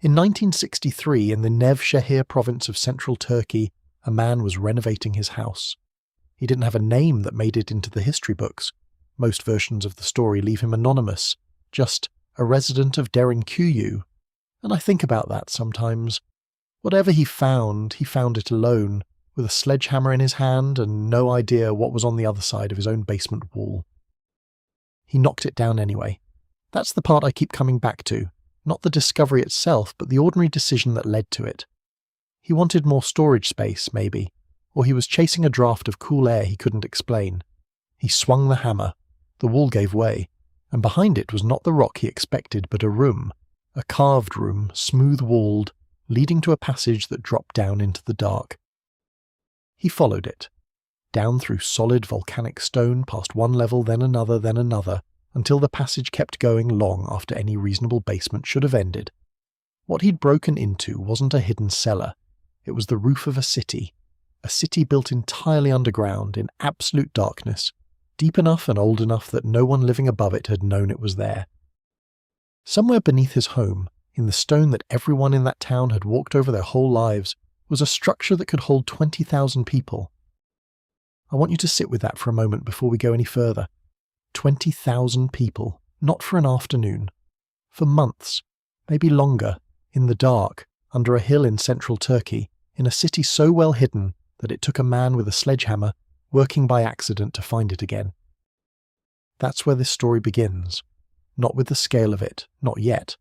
In 1963, in the Nevşehir province of central Turkey, a man was renovating his house. He didn't have a name that made it into the history books. Most versions of the story leave him anonymous, just a resident of Derinkuyu. And I think about that sometimes. Whatever he found it alone, with a sledgehammer in his hand and no idea what was on the other side of his own basement wall. He knocked it down anyway. That's the part I keep coming back to, not the discovery itself, but the ordinary decision that led to it. He wanted more storage space, maybe, or he was chasing a draft of cool air he couldn't explain. He swung the hammer, the wall gave way, and behind it was not the rock he expected, but a room, a carved room, smooth-walled, leading to a passage that dropped down into the dark. He followed it, down through solid volcanic stone, past one level, then another, until the passage kept going long after any reasonable basement should have ended. What he'd broken into wasn't a hidden cellar. It was the roof of a city built entirely underground, in absolute darkness, deep enough and old enough that no one living above it had known it was there. Somewhere beneath his home, in the stone that everyone in that town had walked over their whole lives, was a structure that could hold 20,000 people. I want you to sit with that for a moment before we go any further. 20,000 people, not for an afternoon, for months, maybe longer, in the dark, under a hill in central Turkey, in a city so well hidden that it took a man with a sledgehammer working by accident to find it again. That's where this story begins. Not with the scale of it, not yet.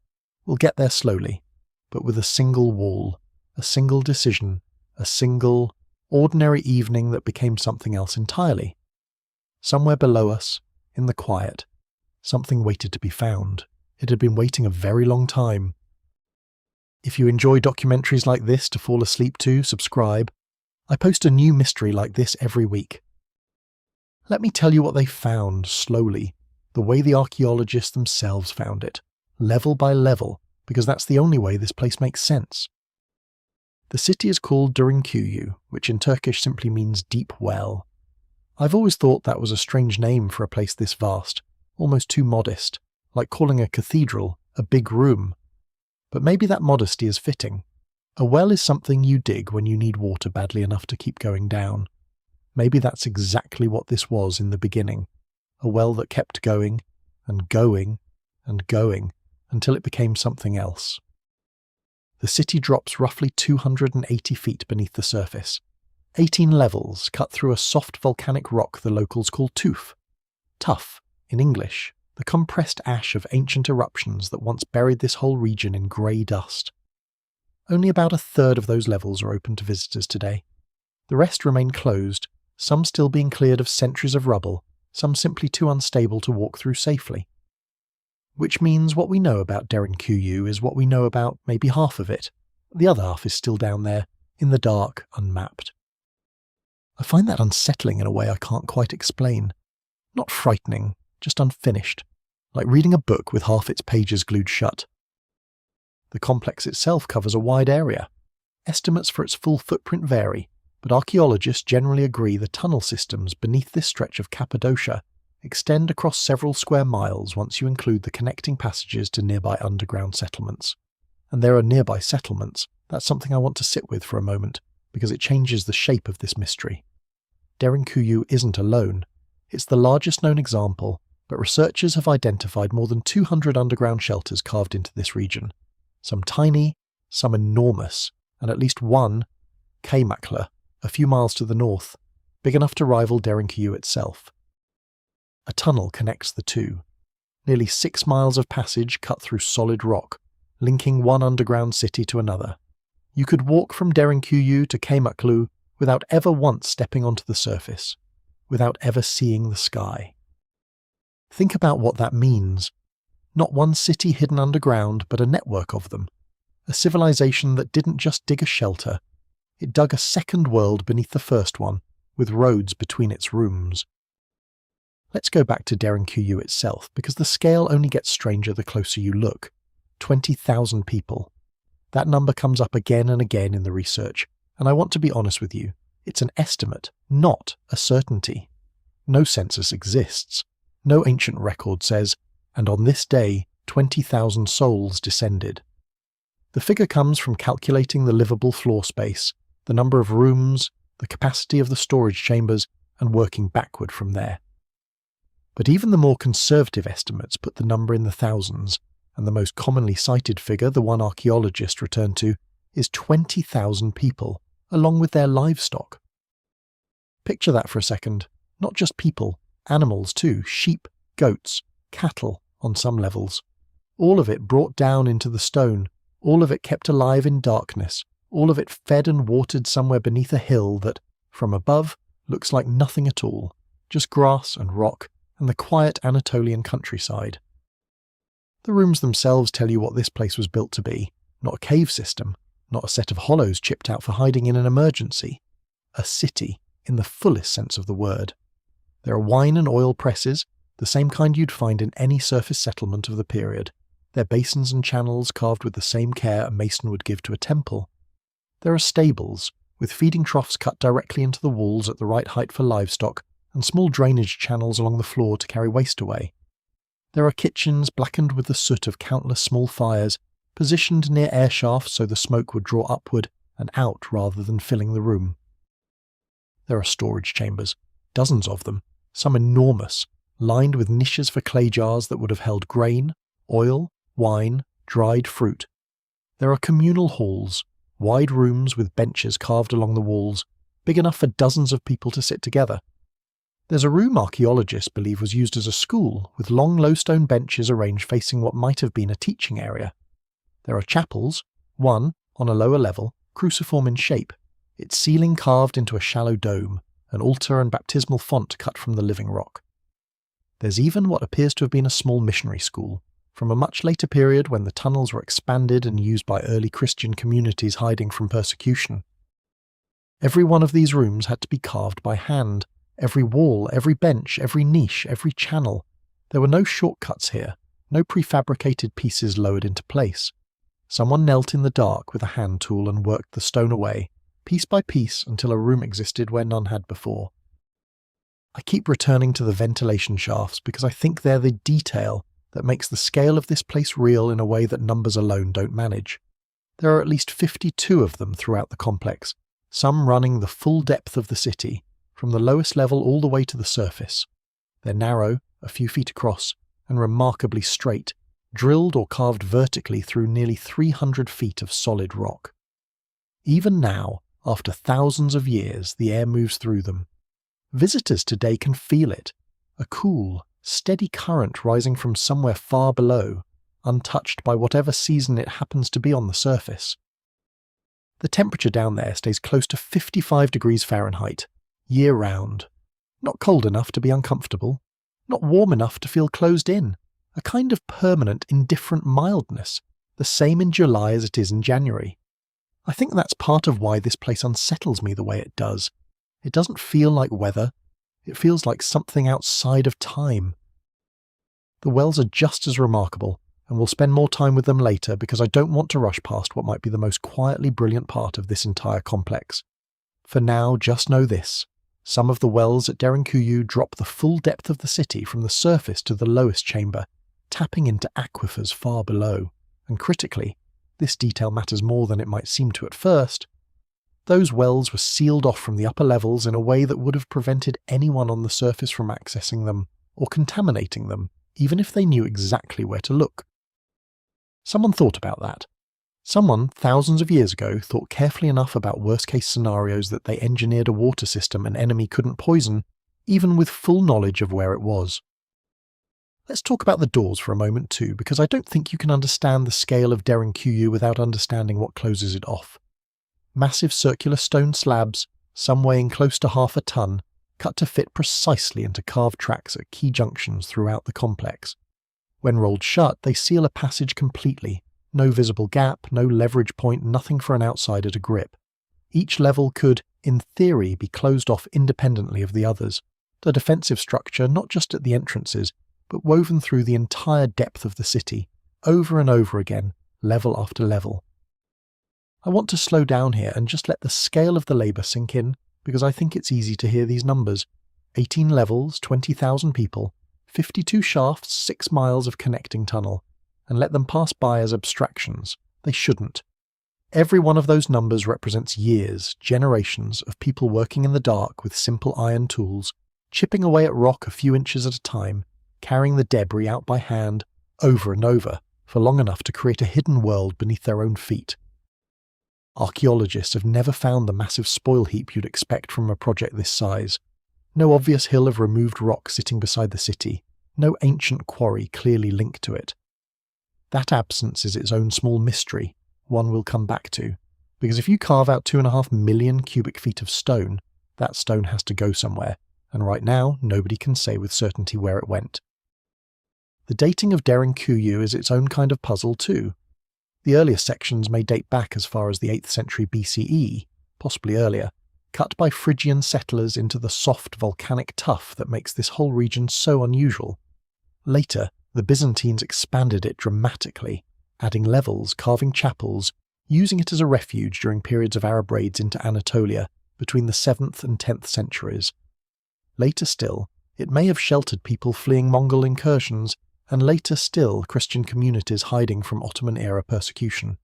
We'll get there slowly, but with a single wall, a single decision, a single, ordinary evening that became something else entirely. Somewhere below us, in the quiet, something waited to be found. It had been waiting a very long time. If you enjoy documentaries like this to fall asleep to, subscribe. I post a new mystery like this every week. Let me tell you what they found, slowly, the way the archaeologists themselves found it, level by level, because that's the only way this place makes sense. The city is called Derinkuyu, which in Turkish simply means deep well. I've always thought that was a strange name for a place this vast, almost too modest, like calling a cathedral a big room. But maybe that modesty is fitting. A well is something you dig when you need water badly enough to keep going down. Maybe that's exactly what this was in the beginning, a well that kept going, and going, and going, until it became something else. The city drops roughly 280 feet beneath the surface. 18 levels cut through a soft volcanic rock the locals call tuff. Tuff, in English, the compressed ash of ancient eruptions that once buried this whole region in grey dust. Only about a third of those levels are open to visitors today. The rest remain closed, some still being cleared of centuries of rubble, some simply too unstable to walk through safely. Which means what we know about Derinkuyu is what we know about maybe half of it. The other half is still down there, in the dark, unmapped. I find that unsettling in a way I can't quite explain. Not frightening, just unfinished, like reading a book with half its pages glued shut. The complex itself covers a wide area. Estimates for its full footprint vary, but archaeologists generally agree the tunnel systems beneath this stretch of Cappadocia extend across several square miles once you include the connecting passages to nearby underground settlements. And there are nearby settlements. That's something I want to sit with for a moment, because it changes the shape of this mystery. Derinkuyu isn't alone. It's the largest known example, but researchers have identified more than 200 underground shelters carved into this region. Some tiny, some enormous, and at least one, Kaymaklı, a few miles to the north, big enough to rival Derinkuyu itself. A tunnel connects the two. Nearly 6 miles of passage cut through solid rock, linking one underground city to another. You could walk from Derinkuyu to Kaymaklı without ever once stepping onto the surface, without ever seeing the sky. Think about what that means. Not one city hidden underground, but a network of them. A civilization that didn't just dig a shelter, it dug a second world beneath the first one, with roads between its rooms. Let's go back to Derinkuyu itself, because the scale only gets stranger the closer you look. 20,000 people. That number comes up again and again in the research, and I want to be honest with you, it's an estimate, not a certainty. No census exists. No ancient record says, and on this day 20,000 souls descended. The figure comes from calculating the livable floor space, the number of rooms, the capacity of the storage chambers, and working backward from there. But even the more conservative estimates put the number in the thousands, and the most commonly cited figure, the one archaeologists returned to, is 20,000 people, along with their livestock. Picture that for a second. Not just people, animals too, sheep, goats, cattle on some levels. All of it brought down into the stone, all of it kept alive in darkness, all of it fed and watered somewhere beneath a hill that, from above, looks like nothing at all, just grass and rock and the quiet Anatolian countryside. The rooms themselves tell you what this place was built to be, not a cave system, not a set of hollows chipped out for hiding in an emergency. A city, in the fullest sense of the word. There are wine and oil presses, the same kind you'd find in any surface settlement of the period. Their basins and channels carved with the same care a mason would give to a temple. There are stables, with feeding troughs cut directly into the walls at the right height for livestock, and small drainage channels along the floor to carry waste away. There are kitchens blackened with the soot of countless small fires, positioned near air shafts so the smoke would draw upward and out rather than filling the room. There are storage chambers, dozens of them, some enormous, lined with niches for clay jars that would have held grain, oil, wine, dried fruit. There are communal halls, wide rooms with benches carved along the walls, big enough for dozens of people to sit together. There's a room archaeologists believe was used as a school, with long low stone benches arranged facing what might have been a teaching area. There are chapels, one, on a lower level, cruciform in shape, its ceiling carved into a shallow dome, an altar and baptismal font cut from the living rock. There's even what appears to have been a small missionary school, from a much later period when the tunnels were expanded and used by early Christian communities hiding from persecution. Every one of these rooms had to be carved by hand. Every wall, every bench, every niche, every channel. There were no shortcuts here, no prefabricated pieces lowered into place. Someone knelt in the dark with a hand tool and worked the stone away, piece by piece, until a room existed where none had before. I keep returning to the ventilation shafts because I think they're the detail that makes the scale of this place real in a way that numbers alone don't manage. There are at least 52 of them throughout the complex, some running the full depth of the city, from the lowest level all the way to the surface. They're narrow, a few feet across, and remarkably straight, drilled or carved vertically through nearly 300 feet of solid rock. Even now, after thousands of years, the air moves through them. Visitors today can feel it, a cool, steady current rising from somewhere far below, untouched by whatever season it happens to be on the surface. The temperature down there stays close to 55 degrees Fahrenheit, year-round. Not cold enough to be uncomfortable, not warm enough to feel closed in, a kind of permanent, indifferent mildness, the same in July as it is in January. I think that's part of why this place unsettles me the way it does. It doesn't feel like weather, it feels like something outside of time. The wells are just as remarkable, and we'll spend more time with them later because I don't want to rush past what might be the most quietly brilliant part of this entire complex. For now, just know this. Some of the wells at Derinkuyu drop the full depth of the city from the surface to the lowest chamber, tapping into aquifers far below. And critically, this detail matters more than it might seem to at first. Those wells were sealed off from the upper levels in a way that would have prevented anyone on the surface from accessing them or contaminating them, even if they knew exactly where to look. Someone thought about that. Someone, thousands of years ago, thought carefully enough about worst-case scenarios that they engineered a water system an enemy couldn't poison, even with full knowledge of where it was. Let's talk about the doors for a moment too, because I don't think you can understand the scale of Derinkuyu without understanding what closes it off. Massive circular stone slabs, some weighing close to half a ton, cut to fit precisely into carved tracks at key junctions throughout the complex. When rolled shut, they seal a passage completely. No visible gap, no leverage point, nothing for an outsider to grip. Each level could, in theory, be closed off independently of the others. A defensive structure not just at the entrances, but woven through the entire depth of the city, over and over again, level after level. I want to slow down here and just let the scale of the labour sink in, because I think it's easy to hear these numbers. 18 levels, 20,000 people, 52 shafts, 6 miles of connecting tunnel. And let them pass by as abstractions. They shouldn't. Every one of those numbers represents years, generations of people working in the dark with simple iron tools, chipping away at rock a few inches at a time, carrying the debris out by hand, over and over, for long enough to create a hidden world beneath their own feet. Archaeologists have never found the massive spoil heap you'd expect from a project this size. No obvious hill of removed rock sitting beside the city, no ancient quarry clearly linked to it. That absence is its own small mystery, one we'll come back to, because if you carve out 2.5 million cubic feet of stone, that stone has to go somewhere, and right now nobody can say with certainty where it went. The dating of Derinkuyu is its own kind of puzzle too. The earliest sections may date back as far as the 8th century BCE, possibly earlier, cut by Phrygian settlers into the soft volcanic tuff that makes this whole region so unusual. Later, the Byzantines expanded it dramatically, adding levels, carving chapels, using it as a refuge during periods of Arab raids into Anatolia between the 7th and 10th centuries. Later still, it may have sheltered people fleeing Mongol incursions, and later still Christian communities hiding from Ottoman-era persecution.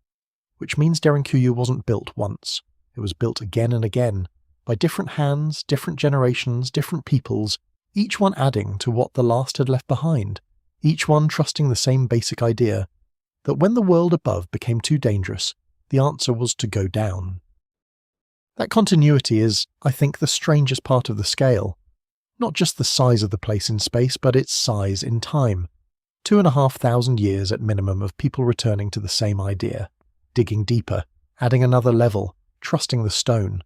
Which means Derinkuyu wasn't built once. It was built again and again, by different hands, different generations, different peoples, each one adding to what the last had left behind, each one trusting the same basic idea, that when the world above became too dangerous, the answer was to go down. That continuity is, I think, the strangest part of the scale. Not just the size of the place in space, but its size in time. 2,500 years at minimum of people returning to the same idea, digging deeper, adding another level, trusting the stone.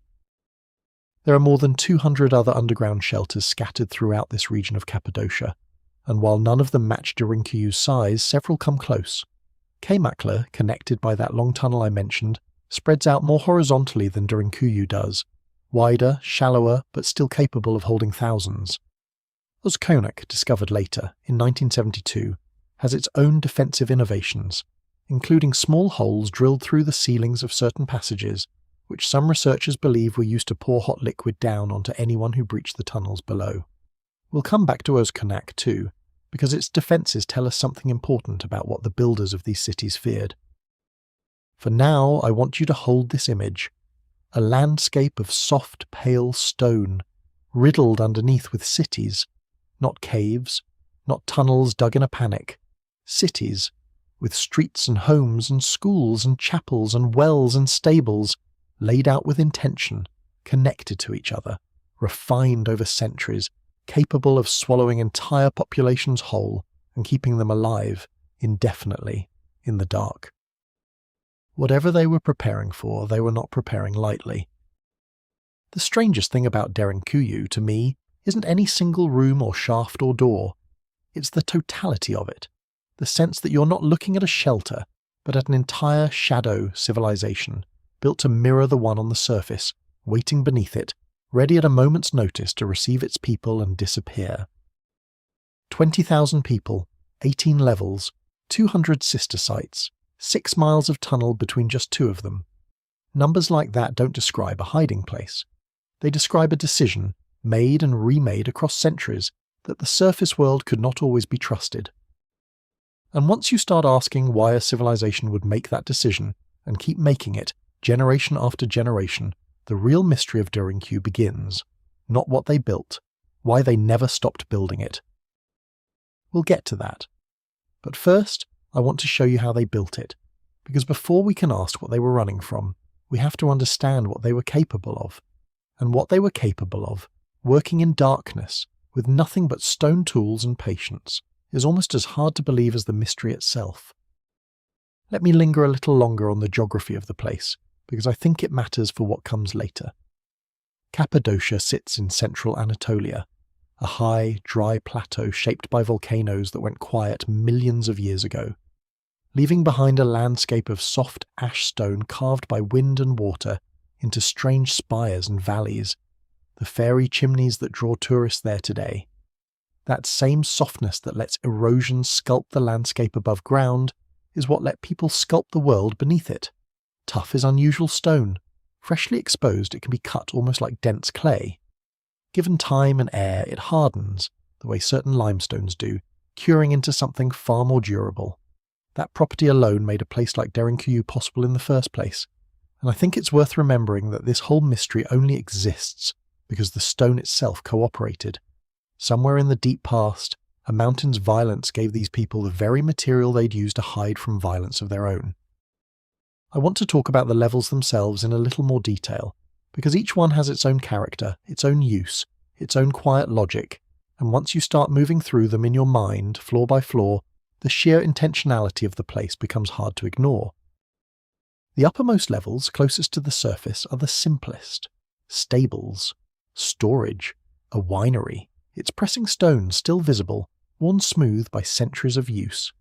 There are more than 200 other underground shelters scattered throughout this region of Cappadocia, and while none of them match Derinkuyu's size, several come close. Kaymakla, connected by that long tunnel I mentioned, spreads out more horizontally than Derinkuyu does, wider, shallower, but still capable of holding thousands. Volcanic, discovered later, in 1972, has its own defensive innovations, including small holes drilled through the ceilings of certain passages, which some researchers believe were used to pour hot liquid down onto anyone who breached the tunnels below. We'll come back to Volcanic too, because its defences tell us something important about what the builders of these cities feared. For now, I want you to hold this image, a landscape of soft, pale stone, riddled underneath with cities, not caves, not tunnels dug in a panic, cities, with streets and homes and schools and chapels and wells and stables, laid out with intention, connected to each other, refined over centuries, capable of swallowing entire populations whole and keeping them alive, indefinitely, in the dark. Whatever they were preparing for, they were not preparing lightly. The strangest thing about Derinkuyu, to me, isn't any single room or shaft or door. It's the totality of it, the sense that you're not looking at a shelter, but at an entire shadow civilization, built to mirror the one on the surface, waiting beneath it, ready at a moment's notice to receive its people and disappear. 20,000 people, 18 levels, 200 sister sites, 6 miles of tunnel between just 2 of them. Numbers like that don't describe a hiding place. They describe a decision, made and remade across centuries, that the surface world could not always be trusted. And once you start asking why a civilization would make that decision, and keep making it, generation after generation, the real mystery of Derinkuyu begins. Not what they built, why they never stopped building it. We'll get to that. But first, I want to show you how they built it, because before we can ask what they were running from, we have to understand what they were capable of. And what they were capable of, working in darkness, with nothing but stone tools and patience, is almost as hard to believe as the mystery itself. Let me linger a little longer on the geography of the place, because I think it matters for what comes later. Cappadocia sits in central Anatolia, a high, dry plateau shaped by volcanoes that went quiet millions of years ago, leaving behind a landscape of soft ash stone carved by wind and water into strange spires and valleys, the fairy chimneys that draw tourists there today. That same softness that lets erosion sculpt the landscape above ground is what let people sculpt the world beneath it. Tough is unusual stone. Freshly exposed, it can be cut almost like dense clay. Given time and air, it hardens, the way certain limestones do, curing into something far more durable. That property alone made a place like Derinkuyu possible in the first place, And I think it's worth remembering that this whole mystery only exists because the stone itself cooperated. Somewhere in the deep past, a mountain's violence gave these people the very material they'd use to hide from violence of their own. I want to talk about the levels themselves in a little more detail, because each one has its own character, its own use, its own quiet logic, and once you start moving through them in your mind, floor by floor, the sheer intentionality of the place becomes hard to ignore. The uppermost levels, closest to the surface, are the simplest. Stables, storage, a winery, its pressing stones still visible, worn smooth by centuries of use.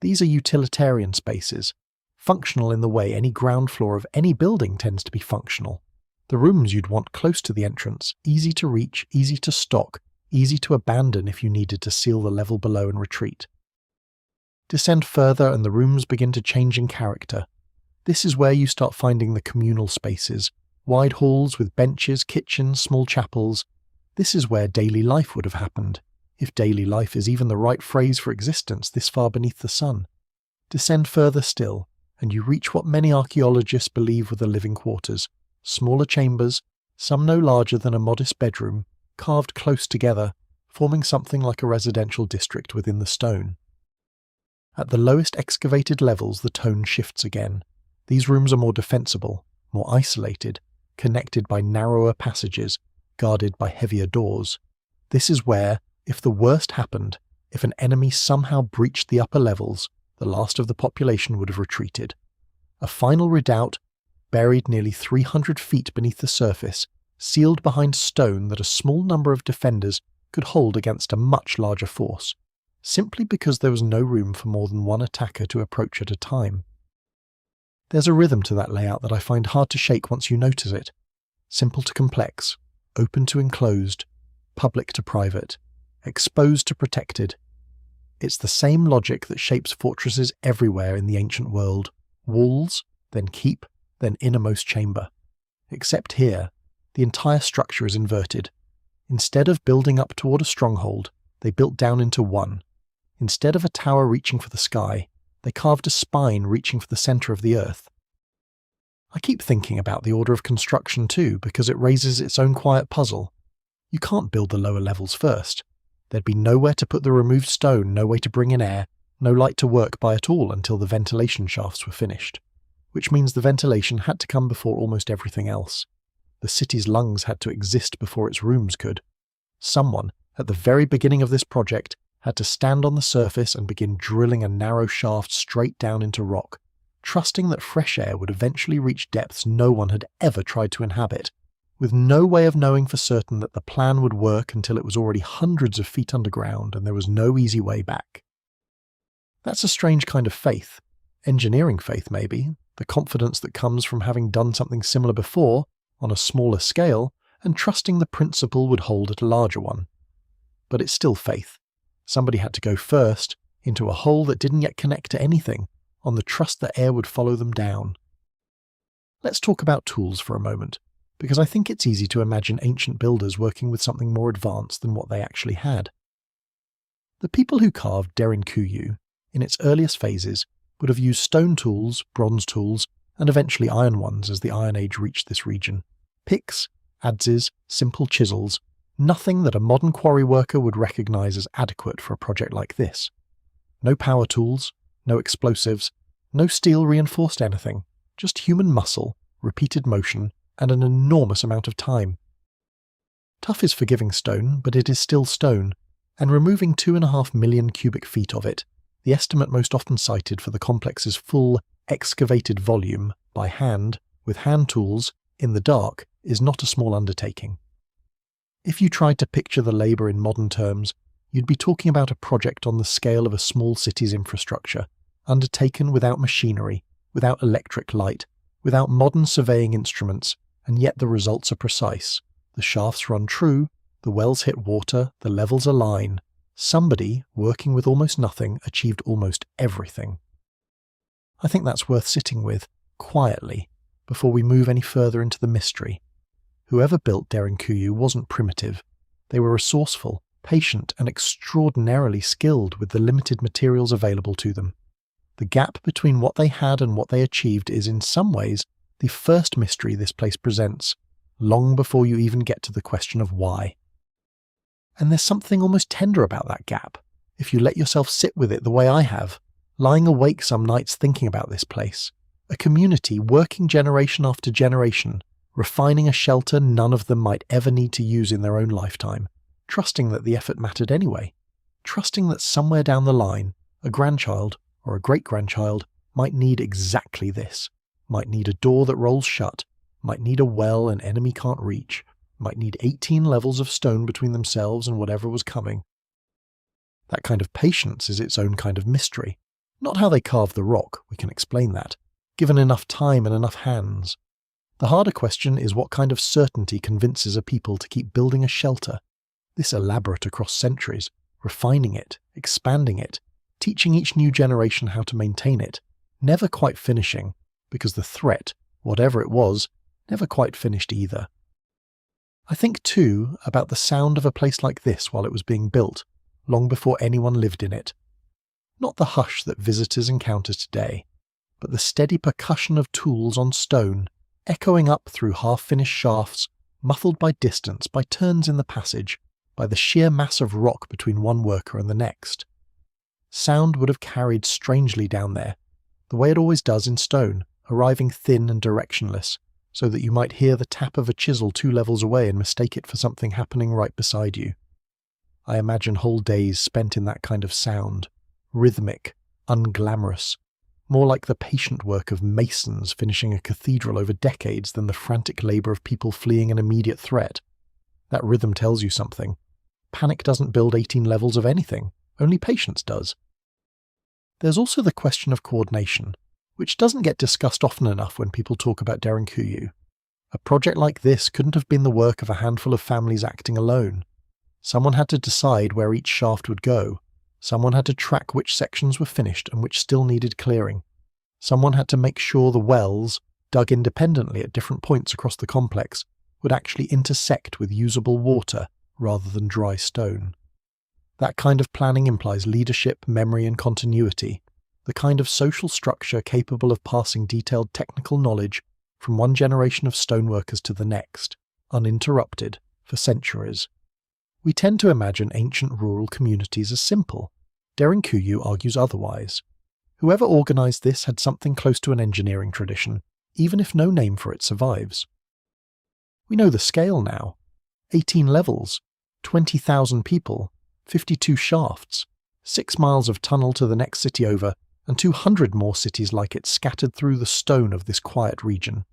These are utilitarian spaces, functional in the way any ground floor of any building tends to be functional. The rooms you'd want close to the entrance, easy to reach, easy to stock, easy to abandon if you needed to seal the level below and retreat. Descend further and the rooms begin to change in character. This is where you start finding the communal spaces, wide halls with benches, kitchens, small chapels. This is where daily life would have happened, if daily life is even the right phrase for existence this far beneath the sun. Descend further still, and you reach what many archaeologists believe were the living quarters, smaller chambers, some no larger than a modest bedroom, carved close together, forming something like a residential district within the stone. At the lowest excavated levels the tone shifts again. These rooms are more defensible, more isolated, connected by narrower passages, guarded by heavier doors. This is where, if the worst happened, if an enemy somehow breached the upper levels, the last of the population would have retreated. A final redoubt, buried nearly 300 feet beneath the surface, sealed behind stone that a small number of defenders could hold against a much larger force, simply because there was no room for more than one attacker to approach at a time. There's a rhythm to that layout that I find hard to shake once you notice it. Simple to complex, open to enclosed, public to private, exposed to protected. It's the same logic that shapes fortresses everywhere in the ancient world. Walls, then keep, then innermost chamber. Except here, the entire structure is inverted. Instead of building up toward a stronghold, they built down into one. Instead of a tower reaching for the sky, they carved a spine reaching for the center of the earth. I keep thinking about the order of construction too, because it raises its own quiet puzzle. You can't build the lower levels first. There'd be nowhere to put the removed stone, no way to bring in air, no light to work by at all until the ventilation shafts were finished. Which means the ventilation had to come before almost everything else. The city's lungs had to exist before its rooms could. Someone, at the very beginning of this project, had to stand on the surface and begin drilling a narrow shaft straight down into rock, trusting that fresh air would eventually reach depths no one had ever tried to inhabit, with no way of knowing for certain that the plan would work until it was already hundreds of feet underground and there was no easy way back. That's a strange kind of faith. Engineering faith, maybe, the confidence that comes from having done something similar before, on a smaller scale, and trusting the principle would hold at a larger one. But it's still faith. Somebody had to go first, into a hole that didn't yet connect to anything, on the trust that air would follow them down. Let's talk about tools for a moment, because I think it's easy to imagine ancient builders working with something more advanced than what they actually had. The people who carved Derinkuyu, in its earliest phases, would have used stone tools, bronze tools, and eventually iron ones as the Iron Age reached this region. Picks, adzes, simple chisels, nothing that a modern quarry worker would recognise as adequate for a project like this. No power tools, no explosives, no steel-reinforced anything, just human muscle, repeated motion, and an enormous amount of time. Tough is forgiving stone, but it is still stone, and removing 2.5 million cubic feet of it, the estimate most often cited for the complex's full, excavated volume, by hand, with hand tools, in the dark, is not a small undertaking. If you tried to picture the labour in modern terms, you'd be talking about a project on the scale of a small city's infrastructure, undertaken without machinery, without electric light, without modern surveying instruments, and yet the results are precise. The shafts run true, the wells hit water, the levels align. Somebody, working with almost nothing, achieved almost everything. I think that's worth sitting with, quietly, before we move any further into the mystery. Whoever built Derinkuyu wasn't primitive. They were resourceful, patient, and extraordinarily skilled with the limited materials available to them. The gap between what they had and what they achieved is in some ways the first mystery this place presents, long before you even get to the question of why. And there's something almost tender about that gap, if you let yourself sit with it the way I have, lying awake some nights thinking about this place. A community working generation after generation, refining a shelter none of them might ever need to use in their own lifetime, trusting that the effort mattered anyway, trusting that somewhere down the line, a grandchild or a great-grandchild might need exactly this, might need a door that rolls shut, might need a well an enemy can't reach, might need 18 levels of stone between themselves and whatever was coming. That kind of patience is its own kind of mystery. Not how they carve the rock, we can explain that, given enough time and enough hands. The harder question is what kind of certainty convinces a people to keep building a shelter, this elaborate across centuries, refining it, expanding it, teaching each new generation how to maintain it, never quite finishing, because the threat, whatever it was, never quite finished either. I think, too, about the sound of a place like this while it was being built, long before anyone lived in it. Not the hush that visitors encounter today, but the steady percussion of tools on stone, echoing up through half-finished shafts, muffled by distance, by turns in the passage, by the sheer mass of rock between one worker and the next. Sound would have carried strangely down there, the way it always does in stone, arriving thin and directionless, so that you might hear the tap of a chisel 2 levels away and mistake it for something happening right beside you. I imagine whole days spent in that kind of sound, rhythmic, unglamorous, more like the patient work of masons finishing a cathedral over decades than the frantic labour of people fleeing an immediate threat. That rhythm tells you something. Panic doesn't build 18 levels of anything, only patience does. There's also the question of coordination, which doesn't get discussed often enough when people talk about Derinkuyu. A project like this couldn't have been the work of a handful of families acting alone. Someone had to decide where each shaft would go. Someone had to track which sections were finished and which still needed clearing. Someone had to make sure the wells, dug independently at different points across the complex, would actually intersect with usable water rather than dry stone. That kind of planning implies leadership, memory, and continuity, the kind of social structure capable of passing detailed technical knowledge from one generation of stoneworkers to the next, uninterrupted, for centuries. We tend to imagine ancient rural communities as simple. Derinkuyu argues otherwise. Whoever organised this had something close to an engineering tradition, even if no name for it survives. We know the scale now. 18 levels, 20,000 people, 52 shafts, 6 miles of tunnel to the next city over, and 200 more cities like it scattered through the stone of this quiet region.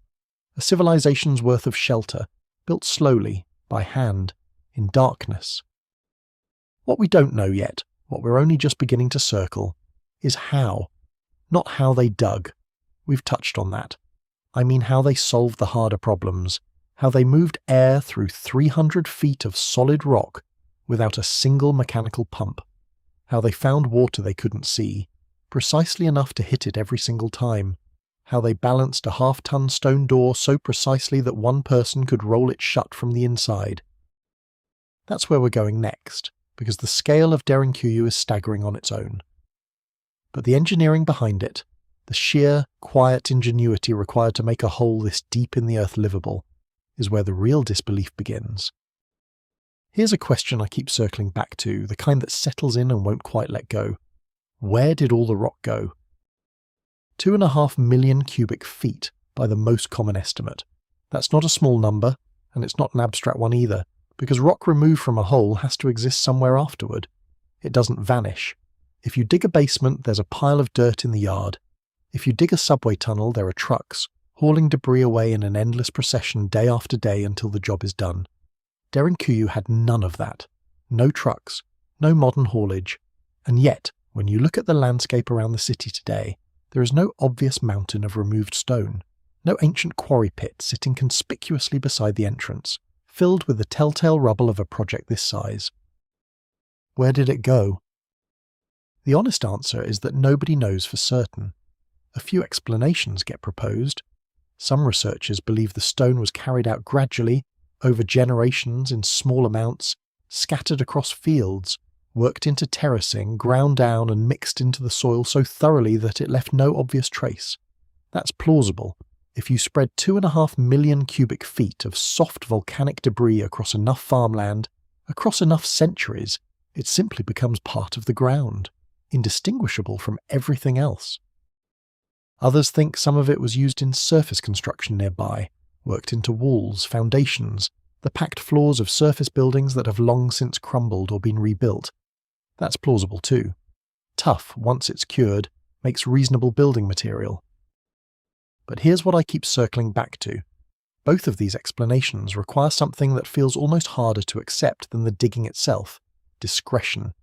A civilization's worth of shelter, built slowly, by hand, in darkness. What we don't know yet, what we're only just beginning to circle, is how. Not how they dug. We've touched on that. I mean how they solved the harder problems, how they moved air through 300 feet of solid rock without a single mechanical pump, how they found water they couldn't see, precisely enough to hit it every single time, how they balanced a half-ton stone door so precisely that one person could roll it shut from the inside. That's where we're going next, because the scale of Derinkuyu is staggering on its own. But the engineering behind it, the sheer, quiet ingenuity required to make a hole this deep in the earth livable, is where the real disbelief begins. Here's a question I keep circling back to, the kind that settles in and won't quite let go. Where did all the rock go? 2.5 million cubic feet, by the most common estimate. That's not a small number, and it's not an abstract one either, because rock removed from a hole has to exist somewhere afterward. It doesn't vanish. If you dig a basement, there's a pile of dirt in the yard. If you dig a subway tunnel, there are trucks, hauling debris away in an endless procession day after day until the job is done. Derinkuyu had none of that. No trucks, no modern haulage. And yet, when you look at the landscape around the city today, there is no obvious mountain of removed stone, no ancient quarry pit sitting conspicuously beside the entrance, filled with the telltale rubble of a project this size. Where did it go? The honest answer is that nobody knows for certain. A few explanations get proposed. Some researchers believe the stone was carried out gradually, over generations in small amounts, scattered across fields, worked into terracing, ground down and mixed into the soil so thoroughly that it left no obvious trace. That's plausible, if you spread 2.5 million cubic feet of soft volcanic debris across enough farmland, across enough centuries, it simply becomes part of the ground, indistinguishable from everything else. Others think some of it was used in surface construction nearby, worked into walls, foundations, the packed floors of surface buildings that have long since crumbled or been rebuilt. That's plausible too. Tuff, once it's cured, makes reasonable building material. But here's what I keep circling back to. Both of these explanations require something that feels almost harder to accept than the digging itself: discretion.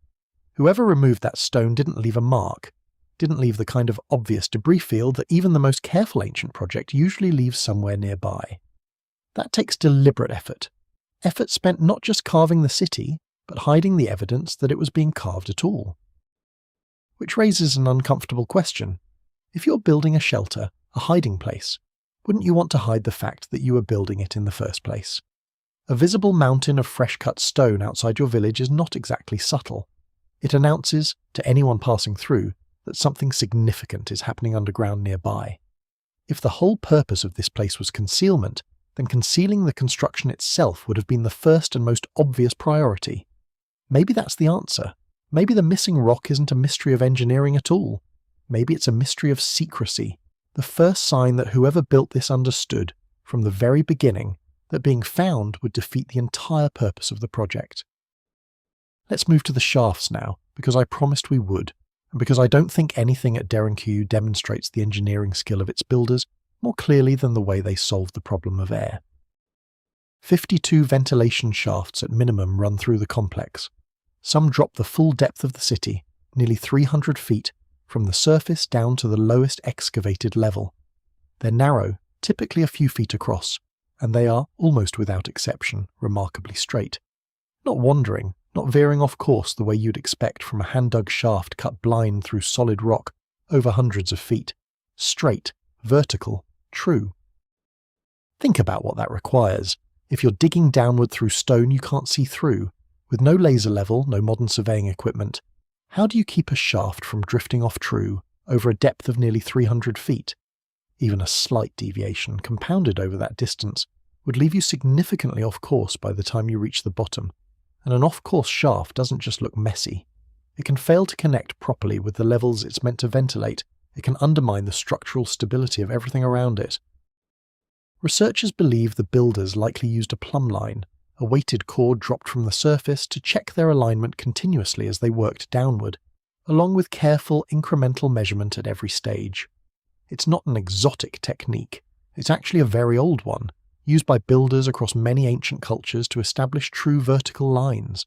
Whoever removed that stone didn't leave a mark, didn't leave the kind of obvious debris field that even the most careful ancient project usually leaves somewhere nearby. That takes deliberate effort. Effort spent not just carving the city, but hiding the evidence that it was being carved at all. Which raises an uncomfortable question. If you're building a shelter, a hiding place, wouldn't you want to hide the fact that you were building it in the first place? A visible mountain of fresh-cut stone outside your village is not exactly subtle. It announces, to anyone passing through, that something significant is happening underground nearby. If the whole purpose of this place was concealment, then concealing the construction itself would have been the first and most obvious priority. Maybe that's the answer. Maybe the missing rock isn't a mystery of engineering at all. Maybe it's a mystery of secrecy, the first sign that whoever built this understood, from the very beginning, that being found would defeat the entire purpose of the project. Let's move to the shafts now, because I promised we would, and because I don't think anything at Derinkuyu demonstrates the engineering skill of its builders more clearly than the way they solved the problem of air. 52 ventilation shafts at minimum run through the complex. Some drop the full depth of the city, nearly 300 feet, from the surface down to the lowest excavated level. They're narrow, typically a few feet across, and they are, almost without exception, remarkably straight. Not wandering, not veering off course the way you'd expect from a hand-dug shaft cut blind through solid rock over hundreds of feet. Straight, vertical, true. Think about what that requires. If you're digging downward through stone you can't see through, with no laser level, no modern surveying equipment, how do you keep a shaft from drifting off true over a depth of nearly 300 feet? Even a slight deviation, compounded over that distance, would leave you significantly off course by the time you reach the bottom. And an off-course shaft doesn't just look messy. It can fail to connect properly with the levels it's meant to ventilate. It can undermine the structural stability of everything around it. Researchers believe the builders likely used a plumb line, a weighted cord dropped from the surface to check their alignment continuously as they worked downward, along with careful incremental measurement at every stage. It's not an exotic technique. It's actually a very old one, used by builders across many ancient cultures to establish true vertical lines.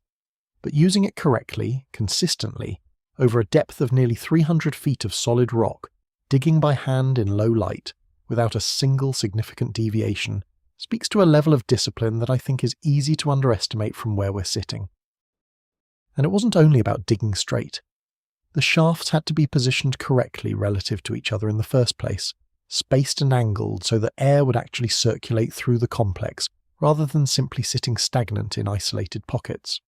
But using it correctly, consistently, over a depth of nearly 300 feet of solid rock, digging by hand in low light, without a single significant deviation, speaks to a level of discipline that I think is easy to underestimate from where we're sitting. And it wasn't only about digging straight. The shafts had to be positioned correctly relative to each other in the first place, spaced and angled so that air would actually circulate through the complex, rather than simply sitting stagnant in isolated pockets.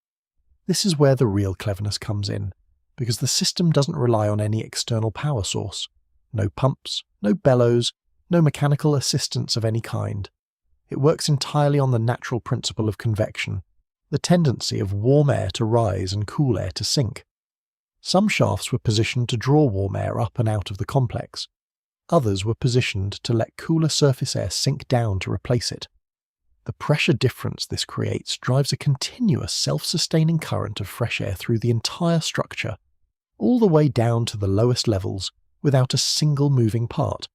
This is where the real cleverness comes in, because the system doesn't rely on any external power source. No pumps, no bellows, no mechanical assistance of any kind. It works entirely on the natural principle of convection, the tendency of warm air to rise and cool air to sink. Some shafts were positioned to draw warm air up and out of the complex. Others were positioned to let cooler surface air sink down to replace it. The pressure difference this creates drives a continuous self-sustaining current of fresh air through the entire structure, all the way down to the lowest levels, without a single moving part.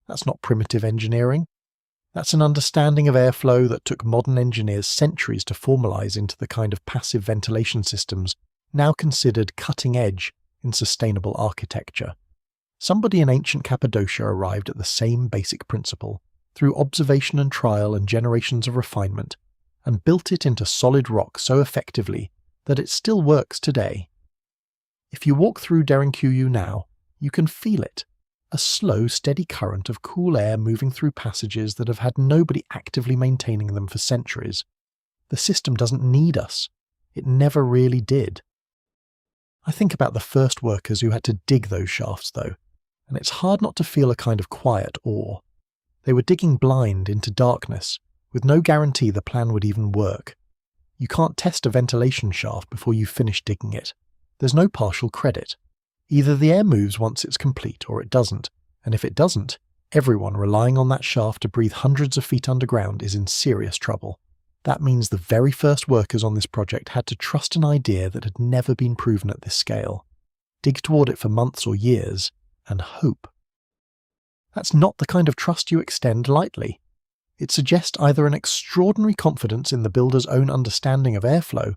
That's not primitive engineering. That's an understanding of airflow that took modern engineers centuries to formalize into the kind of passive ventilation systems now considered cutting-edge in sustainable architecture. Somebody in ancient Cappadocia arrived at the same basic principle, through observation and trial and generations of refinement, and built it into solid rock so effectively that it still works today. If you walk through Derinkuyu now, you can feel it. A slow, steady current of cool air moving through passages that have had nobody actively maintaining them for centuries. The system doesn't need us. It never really did. I think about the first workers who had to dig those shafts, though, and it's hard not to feel a kind of quiet awe. They were digging blind into darkness, with no guarantee the plan would even work. You can't test a ventilation shaft before you've finished digging it. There's no partial credit. Either the air moves once it's complete or it doesn't, and if it doesn't, everyone relying on that shaft to breathe hundreds of feet underground is in serious trouble. That means the very first workers on this project had to trust an idea that had never been proven at this scale, dig toward it for months or years, and hope. That's not the kind of trust you extend lightly. It suggests either an extraordinary confidence in the builder's own understanding of airflow,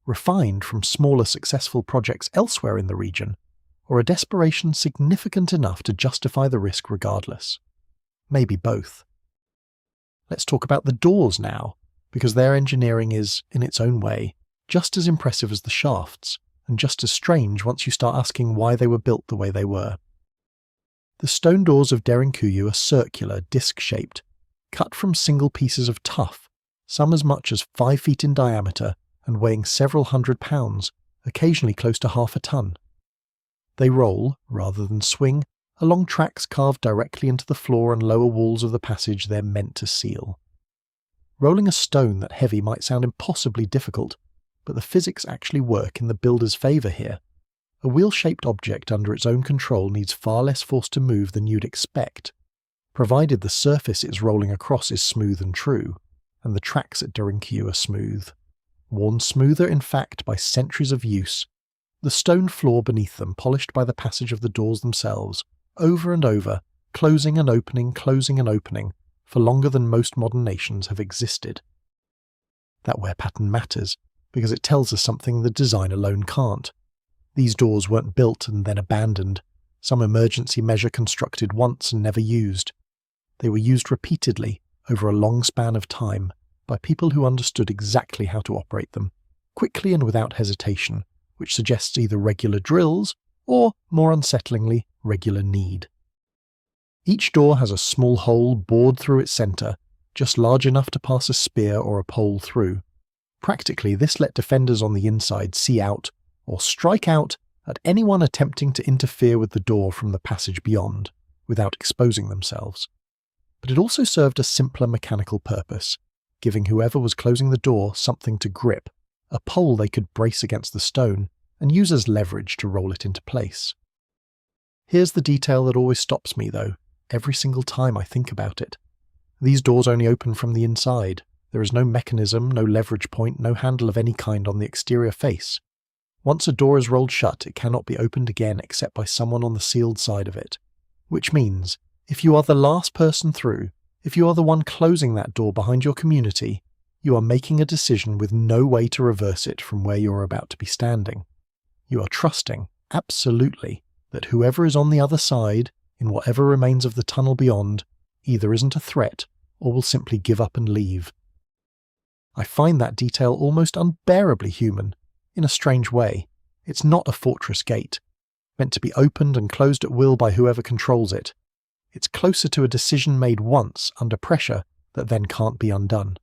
refined from smaller successful projects elsewhere in the region, or a desperation significant enough to justify the risk regardless. Maybe both. Let's talk about the doors now, because their engineering is, in its own way, just as impressive as the shafts, and just as strange once you start asking why they were built the way they were. The stone doors of Derinkuyu are circular, disc-shaped, cut from single pieces of tuff, some as much as 5 feet in diameter and weighing several hundred pounds, occasionally close to half a ton. They roll, rather than swing, along tracks carved directly into the floor and lower walls of the passage they're meant to seal. Rolling a stone that heavy might sound impossibly difficult, but the physics actually work in the builder's favour here. A wheel-shaped object under its own control needs far less force to move than you'd expect, provided the surface it's rolling across is smooth and true, and the tracks at Derinkuyu are smooth. Worn smoother, in fact, by centuries of use, the stone floor beneath them polished by the passage of the doors themselves, over and over, closing and opening, for longer than most modern nations have existed. That wear pattern matters, because it tells us something the design alone can't. These doors weren't built and then abandoned, some emergency measure constructed once and never used. They were used repeatedly, over a long span of time, by people who understood exactly how to operate them, quickly and without hesitation, which suggests either regular drills or, more unsettlingly, regular need. Each door has a small hole bored through its centre, just large enough to pass a spear or a pole through. Practically, this let defenders on the inside see out, or strike out, at anyone attempting to interfere with the door from the passage beyond, without exposing themselves. But it also served a simpler mechanical purpose, giving whoever was closing the door something to grip, a pole they could brace against the stone, and use as leverage to roll it into place. Here's the detail that always stops me, though, every single time I think about it. These doors only open from the inside. There is no mechanism, no leverage point, no handle of any kind on the exterior face. Once a door is rolled shut, it cannot be opened again except by someone on the sealed side of it. Which means, if you are the last person through, if you are the one closing that door behind your community, you are making a decision with no way to reverse it from where you are about to be standing. You are trusting, absolutely, that whoever is on the other side, in whatever remains of the tunnel beyond, either isn't a threat or will simply give up and leave. I find that detail almost unbearably human, in a strange way. It's not a fortress gate, meant to be opened and closed at will by whoever controls it. It's closer to a decision made once, under pressure, that then can't be undone.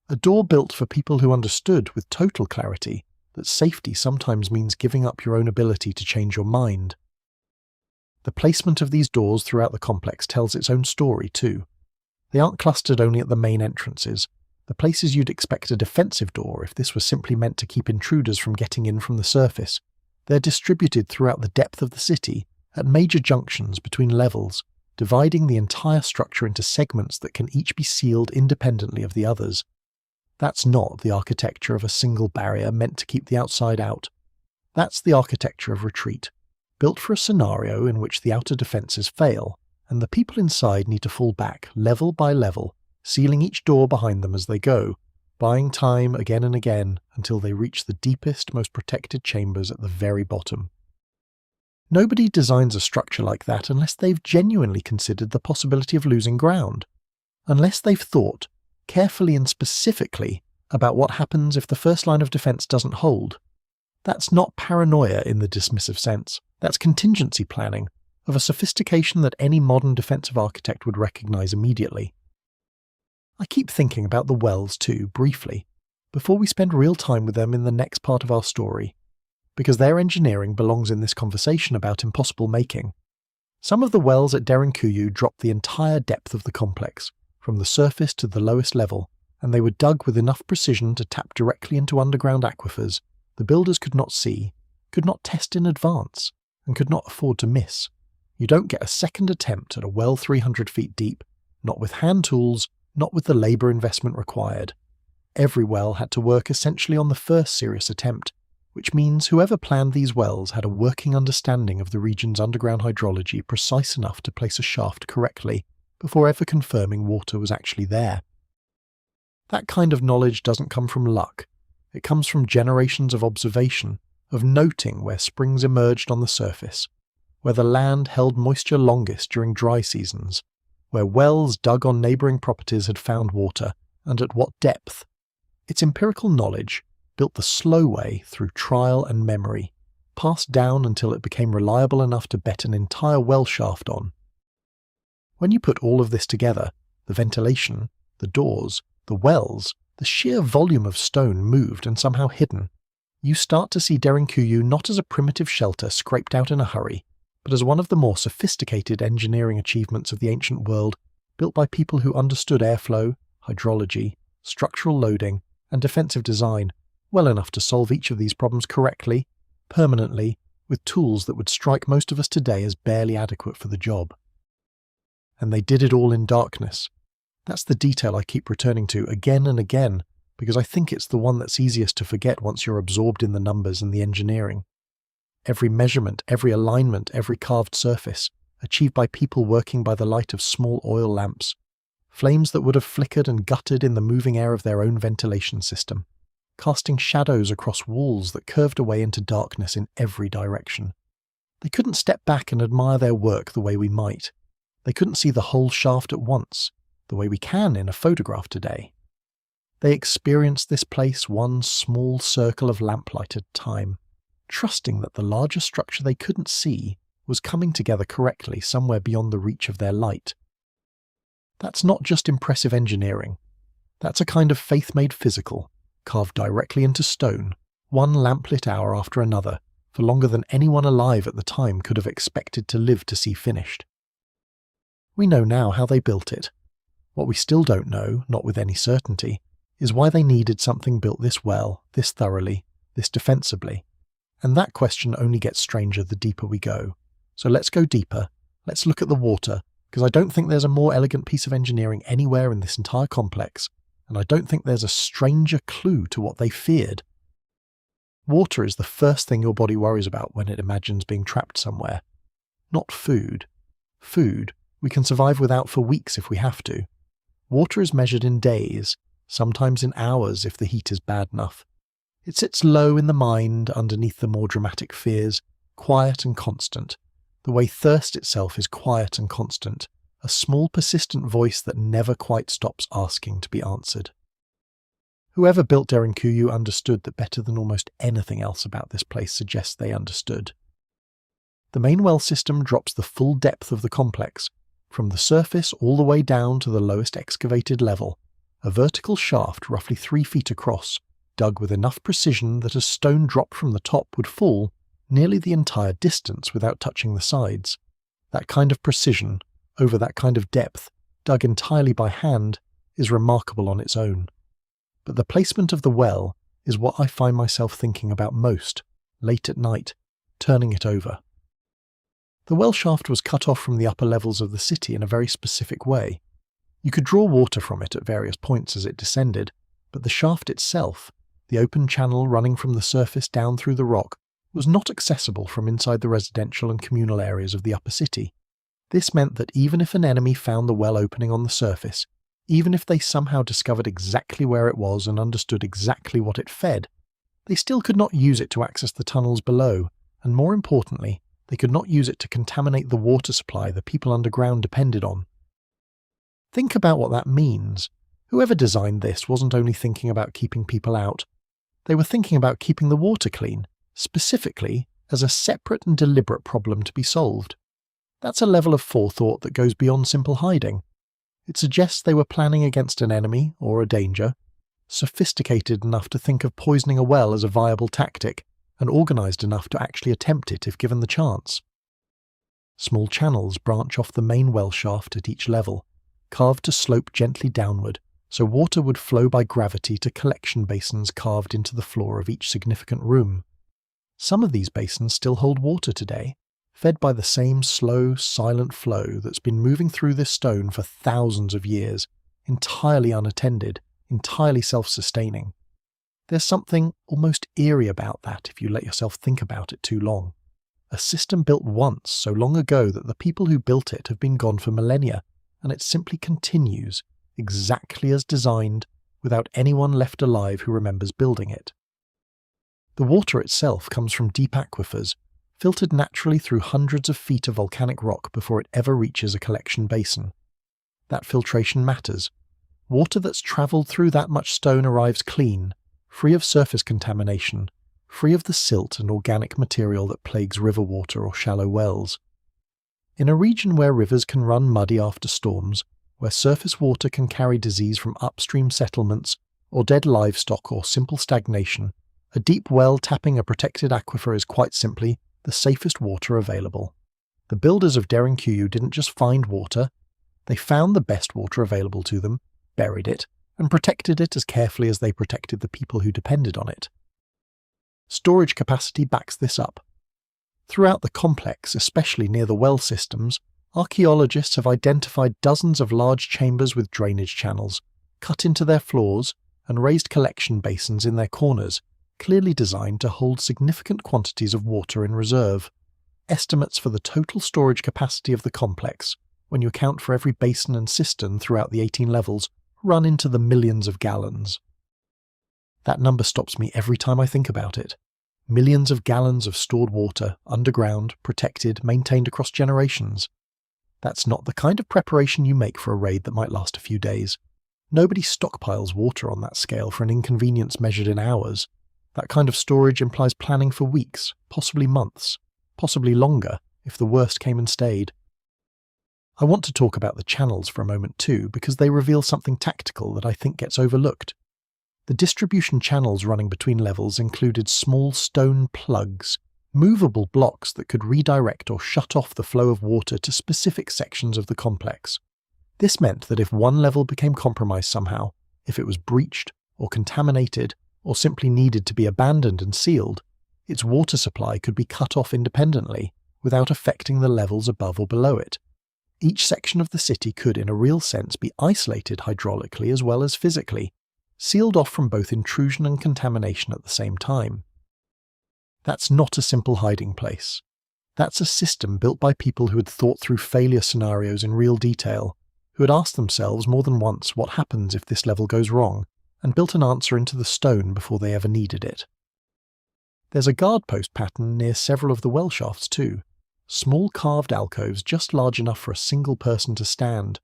A door built for people who understood with total clarity that safety sometimes means giving up your own ability to change your mind. The placement of these doors throughout the complex tells its own story too. They aren't clustered only at the main entrances, the places you'd expect a defensive door if this was simply meant to keep intruders from getting in from the surface. They're distributed throughout the depth of the city, at major junctions between levels, dividing the entire structure into segments that can each be sealed independently of the others. That's not the architecture of a single barrier meant to keep the outside out. That's the architecture of retreat, built for a scenario in which the outer defences fail, and the people inside need to fall back level by level, sealing each door behind them as they go, buying time again and again until they reach the deepest, most protected chambers at the very bottom. Nobody designs a structure like that unless they've genuinely considered the possibility of losing ground, unless they've thought, carefully and specifically, about what happens if the first line of defense doesn't hold. That's not paranoia in the dismissive sense. That's contingency planning, of a sophistication that any modern defensive architect would recognize immediately. I keep thinking about the wells too, briefly, before we spend real time with them in the next part of our story, because their engineering belongs in this conversation about impossible making. Some of the wells at Derinkuyu dropped the entire depth of the complex, from the surface to the lowest level, and they were dug with enough precision to tap directly into underground aquifers the builders could not see, could not test in advance, and could not afford to miss. You don't get a second attempt at a well 300 feet deep, not with hand tools, not with the labour investment required. Every well had to work essentially on the first serious attempt, which means whoever planned these wells had a working understanding of the region's underground hydrology precise enough to place a shaft correctly before ever confirming water was actually there. That kind of knowledge doesn't come from luck. It comes from generations of observation, of noting where springs emerged on the surface, where the land held moisture longest during dry seasons, where wells dug on neighbouring properties had found water, and at what depth. Its empirical knowledge, built the slow way through trial and memory, passed down until it became reliable enough to bet an entire well shaft on. When you put all of this together, the ventilation, the doors, the wells, the sheer volume of stone moved and somehow hidden, you start to see Derinkuyu not as a primitive shelter scraped out in a hurry, but as one of the more sophisticated engineering achievements of the ancient world, built by people who understood airflow, hydrology, structural loading, and defensive design well enough to solve each of these problems correctly, permanently, with tools that would strike most of us today as barely adequate for the job. And they did it all in darkness. That's the detail I keep returning to again and again, because I think it's the one that's easiest to forget once you're absorbed in the numbers and the engineering. Every measurement, every alignment, every carved surface, achieved by people working by the light of small oil lamps, flames that would have flickered and guttered in the moving air of their own ventilation system, casting shadows across walls that curved away into darkness in every direction. They couldn't step back and admire their work the way we might. They couldn't see the whole shaft at once, the way we can in a photograph today. They experienced this place one small circle of lamplight at a time, trusting that the larger structure they couldn't see was coming together correctly somewhere beyond the reach of their light. That's not just impressive engineering. That's a kind of faith made physical, carved directly into stone, one lamplit hour after another, for longer than anyone alive at the time could have expected to live to see finished. We know now how they built it. What we still don't know, not with any certainty, is why they needed something built this well, this thoroughly, this defensibly. And that question only gets stranger the deeper we go. So let's go deeper, let's look at the water, because I don't think there's a more elegant piece of engineering anywhere in this entire complex, and I don't think there's a stranger clue to what they feared. Water is the first thing your body worries about when it imagines being trapped somewhere. Not food. Food we can survive without for weeks if we have to. Water is measured in days, sometimes in hours if the heat is bad enough. It sits low in the mind underneath the more dramatic fears, quiet and constant, the way thirst itself is quiet and constant, a small persistent voice that never quite stops asking to be answered. Whoever built Derinkuyu understood that better than almost anything else about this place suggests they understood. The main well system drops the full depth of the complex, from the surface all the way down to the lowest excavated level, a vertical shaft roughly 3 feet across, dug with enough precision that a stone drop from the top would fall nearly the entire distance without touching the sides. That kind of precision, over that kind of depth, dug entirely by hand, is remarkable on its own. But the placement of the well is what I find myself thinking about most, late at night, turning it over. The well shaft was cut off from the upper levels of the city in a very specific way. You could draw water from it at various points as it descended, but the shaft itself, the open channel running from the surface down through the rock, was not accessible from inside the residential and communal areas of the upper city. This meant that even if an enemy found the well opening on the surface, even if they somehow discovered exactly where it was and understood exactly what it fed, they still could not use it to access the tunnels below, and more importantly, they could not use it to contaminate the water supply the people underground depended on. Think about what that means. Whoever designed this wasn't only thinking about keeping people out, they were thinking about keeping the water clean, specifically as a separate and deliberate problem to be solved. That's a level of forethought that goes beyond simple hiding. It suggests they were planning against an enemy or a danger, sophisticated enough to think of poisoning a well as a viable tactic, and organised enough to actually attempt it if given the chance. Small channels branch off the main well shaft at each level, carved to slope gently downward, so water would flow by gravity to collection basins carved into the floor of each significant room. Some of these basins still hold water today, fed by the same slow, silent flow that's been moving through this stone for thousands of years, entirely unattended, entirely self-sustaining. There's something almost eerie about that if you let yourself think about it too long. A system built once so long ago that the people who built it have been gone for millennia, and it simply continues, exactly as designed, without anyone left alive who remembers building it. The water itself comes from deep aquifers, filtered naturally through hundreds of feet of volcanic rock before it ever reaches a collection basin. That filtration matters. Water that's travelled through that much stone arrives clean, free of surface contamination, free of the silt and organic material that plagues river water or shallow wells. In a region where rivers can run muddy after storms, where surface water can carry disease from upstream settlements, or dead livestock or simple stagnation, a deep well tapping a protected aquifer is quite simply the safest water available. The builders of Derinkuyu didn't just find water, they found the best water available to them, buried it, and protected it as carefully as they protected the people who depended on it. Storage capacity backs this up. Throughout the complex, especially near the well systems, archaeologists have identified dozens of large chambers with drainage channels, cut into their floors, and raised collection basins in their corners, clearly designed to hold significant quantities of water in reserve. Estimates for the total storage capacity of the complex, when you account for every basin and cistern throughout the 18 levels, run into the millions of gallons. That number stops me every time I think about it. Millions of gallons of stored water, underground, protected, maintained across generations. That's not the kind of preparation you make for a raid that might last a few days. Nobody stockpiles water on that scale for an inconvenience measured in hours. That kind of storage implies planning for weeks, possibly months, possibly longer if the worst came and stayed. I want to talk about the channels for a moment too, because they reveal something tactical that I think gets overlooked. The distribution channels running between levels included small stone plugs, movable blocks that could redirect or shut off the flow of water to specific sections of the complex. This meant that if one level became compromised somehow, if it was breached or contaminated or simply needed to be abandoned and sealed, its water supply could be cut off independently without affecting the levels above or below it. Each section of the city could, in a real sense, be isolated hydraulically as well as physically, sealed off from both intrusion and contamination at the same time. That's not a simple hiding place. That's a system built by people who had thought through failure scenarios in real detail, who had asked themselves more than once what happens if this level goes wrong, and built an answer into the stone before they ever needed it. There's a guard post pattern near several of the well shafts too. Small carved alcoves just large enough for a single person to stand,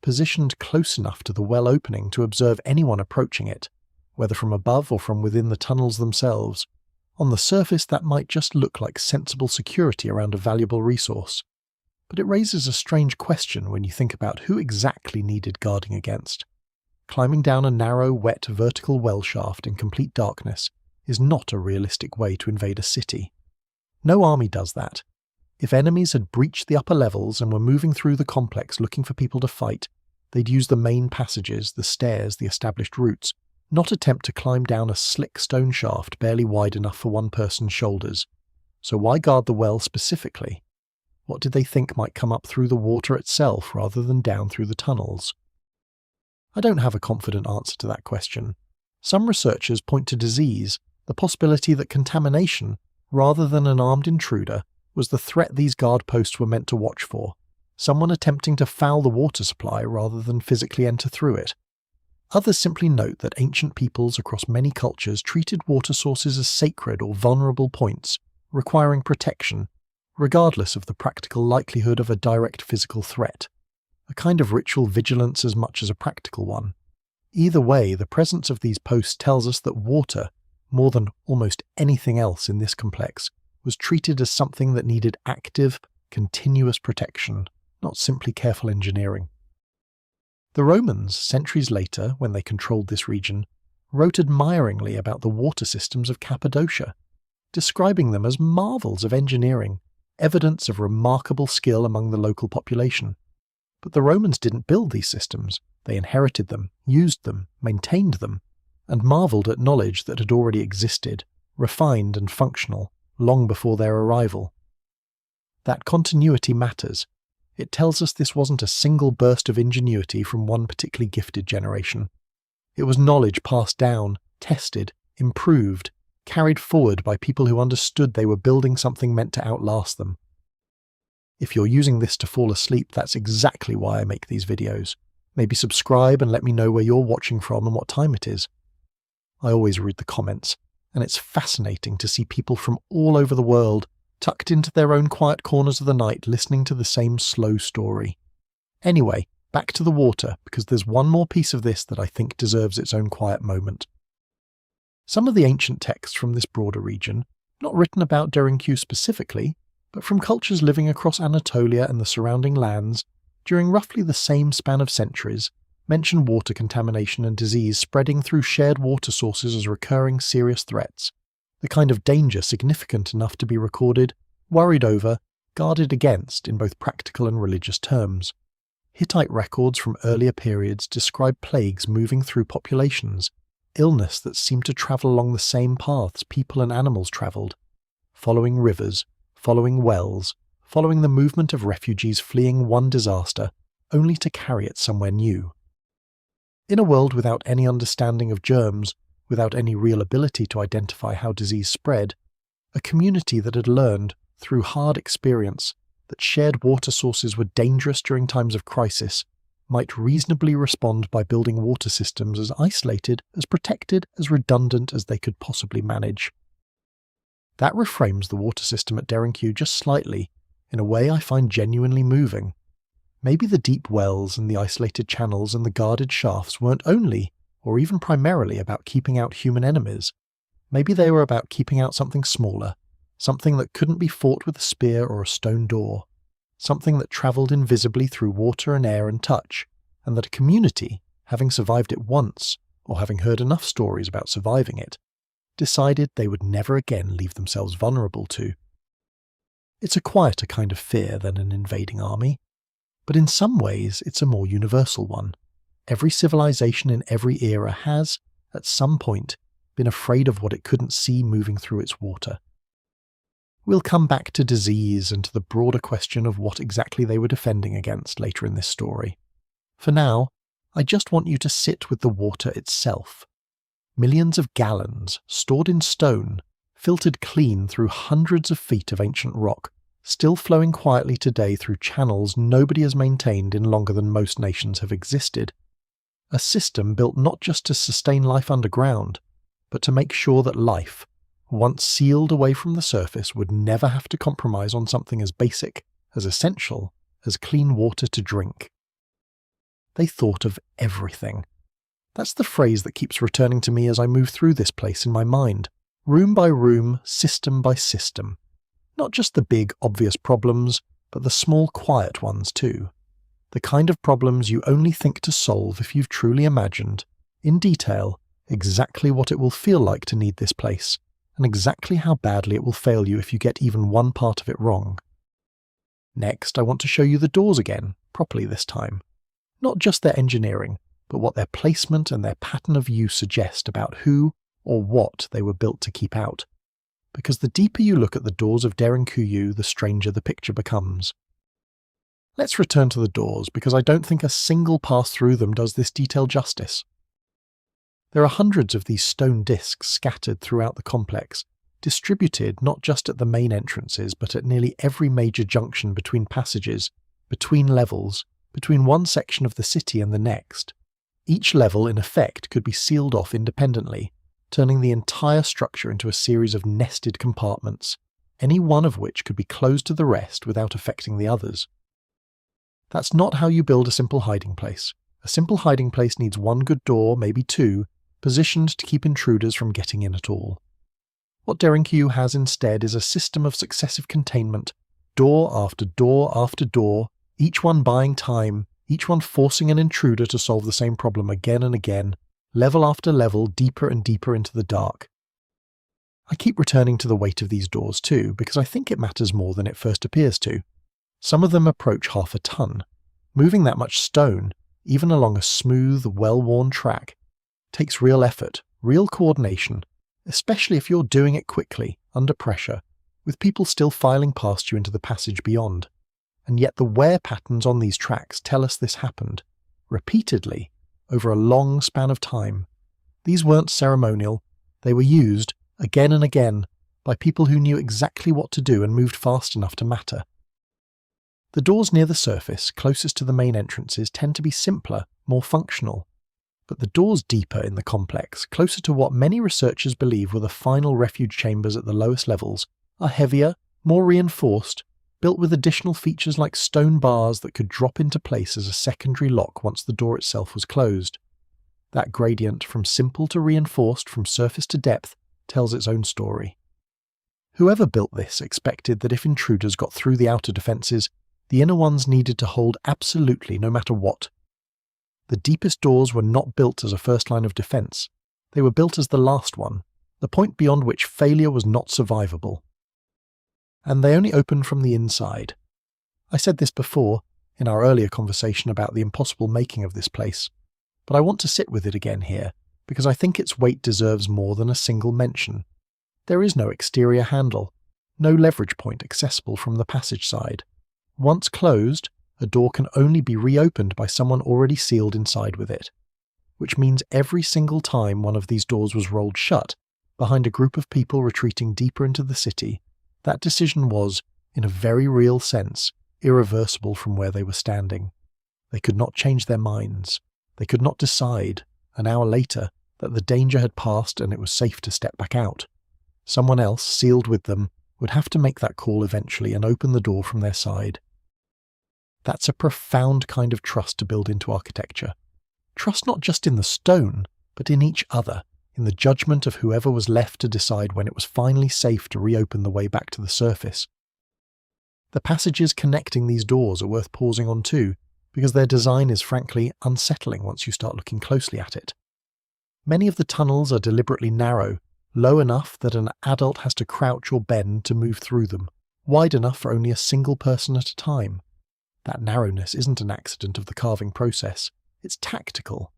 positioned close enough to the well opening to observe anyone approaching it, whether from above or from within the tunnels themselves. On the surface that might just look like sensible security around a valuable resource. But it raises a strange question when you think about who exactly needed guarding against. Climbing down a narrow, wet, vertical well shaft in complete darkness is not a realistic way to invade a city. No army does that. If enemies had breached the upper levels and were moving through the complex looking for people to fight, they'd use the main passages, the stairs, the established routes, not attempt to climb down a slick stone shaft barely wide enough for one person's shoulders. So why guard the well specifically? What did they think might come up through the water itself rather than down through the tunnels? I don't have a confident answer to that question. Some researchers point to disease, the possibility that contamination, rather than an armed intruder, was the threat these guard posts were meant to watch for, someone attempting to foul the water supply rather than physically enter through it. Others simply note that ancient peoples across many cultures treated water sources as sacred or vulnerable points, requiring protection, regardless of the practical likelihood of a direct physical threat, a kind of ritual vigilance as much as a practical one. Either way, the presence of these posts tells us that water, more than almost anything else in this complex, was treated as something that needed active, continuous protection, not simply careful engineering. The Romans, centuries later, when they controlled this region, wrote admiringly about the water systems of Cappadocia, describing them as marvels of engineering, evidence of remarkable skill among the local population. But the Romans didn't build these systems. They inherited them, used them, maintained them, and marvelled at knowledge that had already existed, refined and functional, long before their arrival. That continuity matters. It tells us this wasn't a single burst of ingenuity from one particularly gifted generation. It was knowledge passed down, tested, improved, carried forward by people who understood they were building something meant to outlast them. If you're using this to fall asleep, that's exactly why I make these videos. Maybe subscribe and let me know where you're watching from and what time it is. I always read the comments, and it's fascinating to see people from all over the world tucked into their own quiet corners of the night listening to the same slow story. Anyway, back to the water, because there's one more piece of this that I think deserves its own quiet moment. Some of the ancient texts from this broader region, not written about Derinkuyu specifically, but from cultures living across Anatolia and the surrounding lands during roughly the same span of centuries, mention water contamination and disease spreading through shared water sources as recurring serious threats, the kind of danger significant enough to be recorded, worried over, guarded against in both practical and religious terms. Hittite records from earlier periods describe plagues moving through populations, illness that seemed to travel along the same paths people and animals travelled, following rivers, following wells, following the movement of refugees fleeing one disaster, only to carry it somewhere new. In a world without any understanding of germs, without any real ability to identify how disease spread, a community that had learned, through hard experience, that shared water sources were dangerous during times of crisis, might reasonably respond by building water systems as isolated, as protected, as redundant as they could possibly manage. That reframes the water system at Derinkuyu just slightly, in a way I find genuinely moving. Maybe the deep wells and the isolated channels and the guarded shafts weren't only, or even primarily, about keeping out human enemies. Maybe they were about keeping out something smaller, something that couldn't be fought with a spear or a stone door, something that travelled invisibly through water and air and touch, and that a community, having survived it once, or having heard enough stories about surviving it, decided they would never again leave themselves vulnerable to. It's a quieter kind of fear than an invading army, but in some ways it's a more universal one. Every civilization in every era has, at some point, been afraid of what it couldn't see moving through its water. We'll come back to disease and to the broader question of what exactly they were defending against later in this story. For now, I just want you to sit with the water itself. Millions of gallons, stored in stone, filtered clean through hundreds of feet of ancient rock, still flowing quietly today through channels nobody has maintained in longer than most nations have existed. A system built not just to sustain life underground, but to make sure that life, once sealed away from the surface, would never have to compromise on something as basic, as essential, as clean water to drink. They thought of everything. That's the phrase that keeps returning to me as I move through this place in my mind, room by room, system by system. Not just the big, obvious problems, but the small, quiet ones too. The kind of problems you only think to solve if you've truly imagined, in detail, exactly what it will feel like to need this place, and exactly how badly it will fail you if you get even one part of it wrong. Next, I want to show you the doors again, properly this time. Not just their engineering, but what their placement and their pattern of use suggest about who or what they were built to keep out. Because the deeper you look at the doors of Derinkuyu, the stranger the picture becomes. Let's return to the doors, because I don't think a single pass through them does this detail justice. There are hundreds of these stone discs scattered throughout the complex, distributed not just at the main entrances, but at nearly every major junction between passages, between levels, between one section of the city and the next. Each level, in effect, could be sealed off independently, turning the entire structure into a series of nested compartments, any one of which could be closed to the rest without affecting the others. That's not how you build a simple hiding place. A simple hiding place needs one good door, maybe two, positioned to keep intruders from getting in at all. What Derinkuyu has instead is a system of successive containment, door after door after door, each one buying time, each one forcing an intruder to solve the same problem again and again, level after level, deeper and deeper into the dark. I keep returning to the weight of these doors too, because I think it matters more than it first appears to. Some of them approach 1/2 a ton. Moving that much stone, even along a smooth, well-worn track, takes real effort, real coordination, especially if you're doing it quickly, under pressure, with people still filing past you into the passage beyond. And yet the wear patterns on these tracks tell us this happened, repeatedly, over a long span of time. These weren't ceremonial, they were used, again and again, by people who knew exactly what to do and moved fast enough to matter. The doors near the surface, closest to the main entrances, tend to be simpler, more functional. But the doors deeper in the complex, closer to what many researchers believe were the final refuge chambers at the lowest levels, are heavier, more reinforced, built with additional features like stone bars that could drop into place as a secondary lock once the door itself was closed. That gradient from simple to reinforced from surface to depth tells its own story. Whoever built this expected that if intruders got through the outer defences, the inner ones needed to hold absolutely no matter what. The deepest doors were not built as a first line of defence. They were built as the last one, the point beyond which failure was not survivable. And they only opened from the inside. I said this before, in our earlier conversation about the impossible making of this place, but I want to sit with it again here, because I think its weight deserves more than a single mention. There is no exterior handle, no leverage point accessible from the passage side. Once closed, a door can only be reopened by someone already sealed inside with it, which means every single time one of these doors was rolled shut, behind a group of people retreating deeper into the city, that decision was, in a very real sense, irreversible from where they were standing. They could not change their minds. They could not decide, an hour later, that the danger had passed and it was safe to step back out. Someone else, sealed with them, would have to make that call eventually and open the door from their side. That's a profound kind of trust to build into architecture. Trust not just in the stone, but in each other, in the judgment of whoever was left to decide when it was finally safe to reopen the way back to the surface. The passages connecting these doors are worth pausing on too, because their design is frankly unsettling once you start looking closely at it. Many of the tunnels are deliberately narrow, low enough that an adult has to crouch or bend to move through them, wide enough for only a single person at a time. That narrowness isn't an accident of the carving process, it's tactical.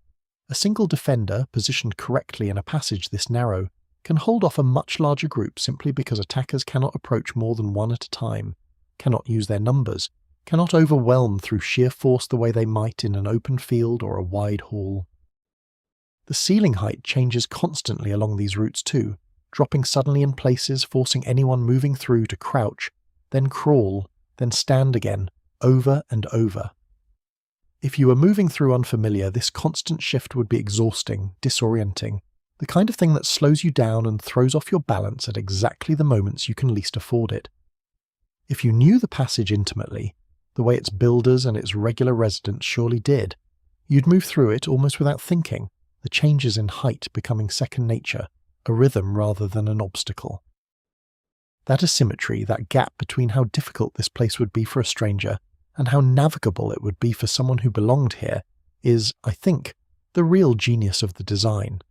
A single defender, positioned correctly in a passage this narrow, can hold off a much larger group simply because attackers cannot approach more than one at a time, cannot use their numbers, cannot overwhelm through sheer force the way they might in an open field or a wide hall. The ceiling height changes constantly along these routes too, dropping suddenly in places, forcing anyone moving through to crouch, then crawl, then stand again, over and over. If you were moving through unfamiliar, this constant shift would be exhausting, disorienting, the kind of thing that slows you down and throws off your balance at exactly the moments you can least afford it. If you knew the passage intimately, the way its builders and its regular residents surely did, you'd move through it almost without thinking, the changes in height becoming second nature, a rhythm rather than an obstacle. That asymmetry, that gap between how difficult this place would be for a stranger and how navigable it would be for someone who belonged here, is, I think, the real genius of the design.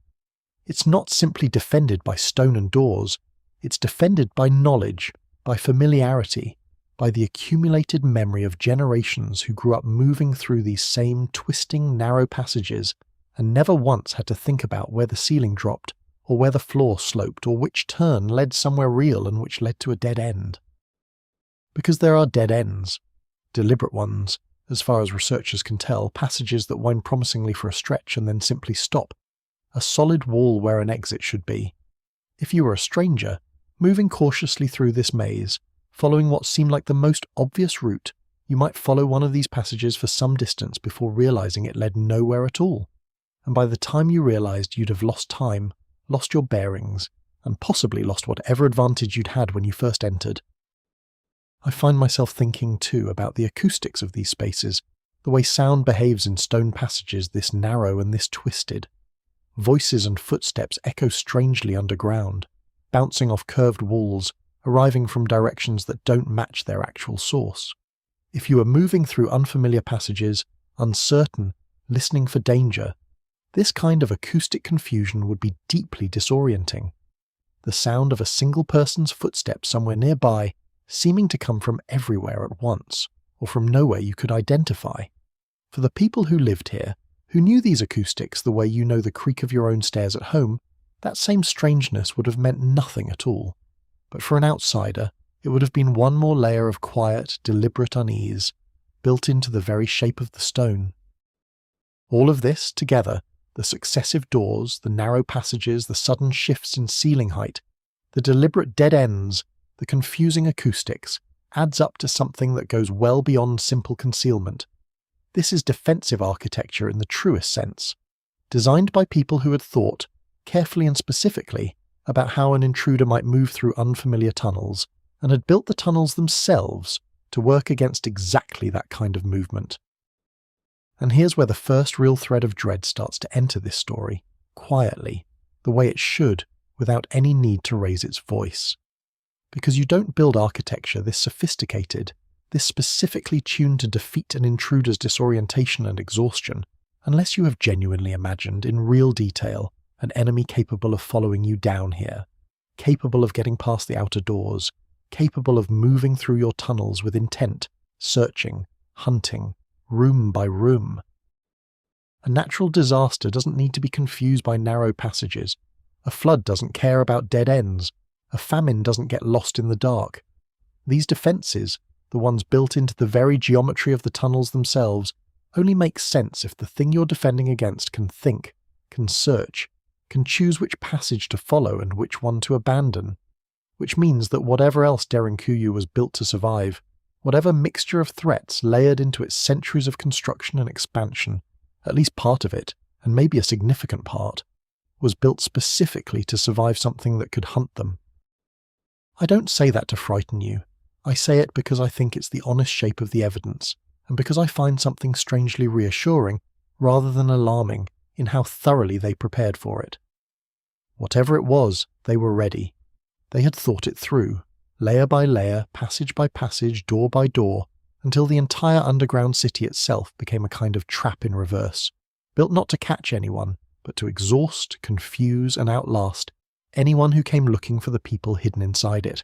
It's not simply defended by stone and doors, it's defended by knowledge, by familiarity, by the accumulated memory of generations who grew up moving through these same twisting, narrow passages and never once had to think about where the ceiling dropped, or where the floor sloped, or which turn led somewhere real and which led to a dead end. Because there are dead ends, deliberate ones, as far as researchers can tell, passages that wind promisingly for a stretch and then simply stop, a solid wall where an exit should be. If you were a stranger, moving cautiously through this maze, following what seemed like the most obvious route, you might follow one of these passages for some distance before realizing it led nowhere at all. And by the time you realized, you'd have lost time, lost your bearings, and possibly lost whatever advantage you'd had when you first entered. I find myself thinking too about the acoustics of these spaces, the way sound behaves in stone passages this narrow and this twisted. Voices and footsteps echo strangely underground, bouncing off curved walls, arriving from directions that don't match their actual source. If you are moving through unfamiliar passages, uncertain, listening for danger, this kind of acoustic confusion would be deeply disorienting. the sound of a single person's footsteps somewhere nearby seeming to come from everywhere at once, or from nowhere you could identify. For the people who lived here, who knew these acoustics the way you know the creak of your own stairs at home, that same strangeness would have meant nothing at all. But for an outsider, it would have been one more layer of quiet, deliberate unease, built into the very shape of the stone. All of this together, the successive doors, the narrow passages, the sudden shifts in ceiling height, the deliberate dead ends, the confusing acoustics, adds up to something that goes well beyond simple concealment. This is defensive architecture in the truest sense, designed by people who had thought, carefully and specifically, about how an intruder might move through unfamiliar tunnels, and had built the tunnels themselves to work against exactly that kind of movement. And here's where the first real thread of dread starts to enter this story, quietly, the way it should, without any need to raise its voice. Because you don't build architecture this sophisticated, this specifically tuned to defeat an intruder's disorientation and exhaustion, unless you have genuinely imagined in real detail an enemy capable of following you down here, capable of getting past the outer doors, capable of moving through your tunnels with intent, searching, hunting, room by room. A natural disaster doesn't need to be confused by narrow passages. A flood doesn't care about dead ends. A famine doesn't get lost in the dark. These defences, the ones built into the very geometry of the tunnels themselves, only make sense if the thing you're defending against can think, can search, can choose which passage to follow and which one to abandon. Which means that whatever else Derinkuyu was built to survive, whatever mixture of threats layered into its centuries of construction and expansion, at least part of it, and maybe a significant part, was built specifically to survive something that could hunt them. I don't say that to frighten you. I say it because I think it's the honest shape of the evidence, and because I find something strangely reassuring, rather than alarming, in how thoroughly they prepared for it. Whatever it was, they were ready. They had thought it through, layer by layer, passage by passage, door by door, until the entire underground city itself became a kind of trap in reverse, built not to catch anyone, but to exhaust, confuse, and outlast anyone who came looking for the people hidden inside it.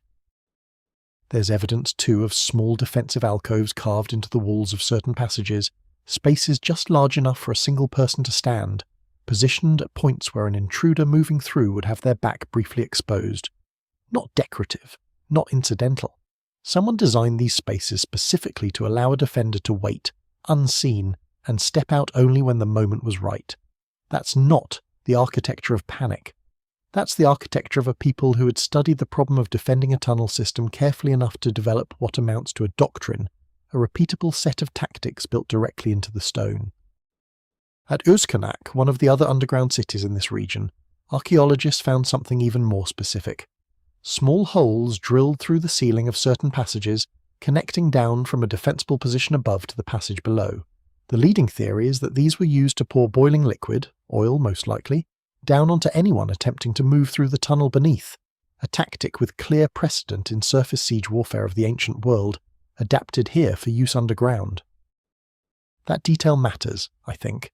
There's evidence, too, of small defensive alcoves carved into the walls of certain passages, spaces just large enough for a single person to stand, positioned at points where an intruder moving through would have their back briefly exposed. Not decorative, not incidental. Someone designed these spaces specifically to allow a defender to wait, unseen, and step out only when the moment was right. That's not the architecture of panic. That's the architecture of a people who had studied the problem of defending a tunnel system carefully enough to develop what amounts to a doctrine, a repeatable set of tactics built directly into the stone. At Uzcanak, one of the other underground cities in this region, archaeologists found something even more specific. Small holes drilled through the ceiling of certain passages, connecting down from a defensible position above to the passage below. The leading theory is that these were used to pour boiling liquid, oil most likely, down onto anyone attempting to move through the tunnel beneath, a tactic with clear precedent in surface siege warfare of the ancient world, adapted here for use underground. That detail matters, I think,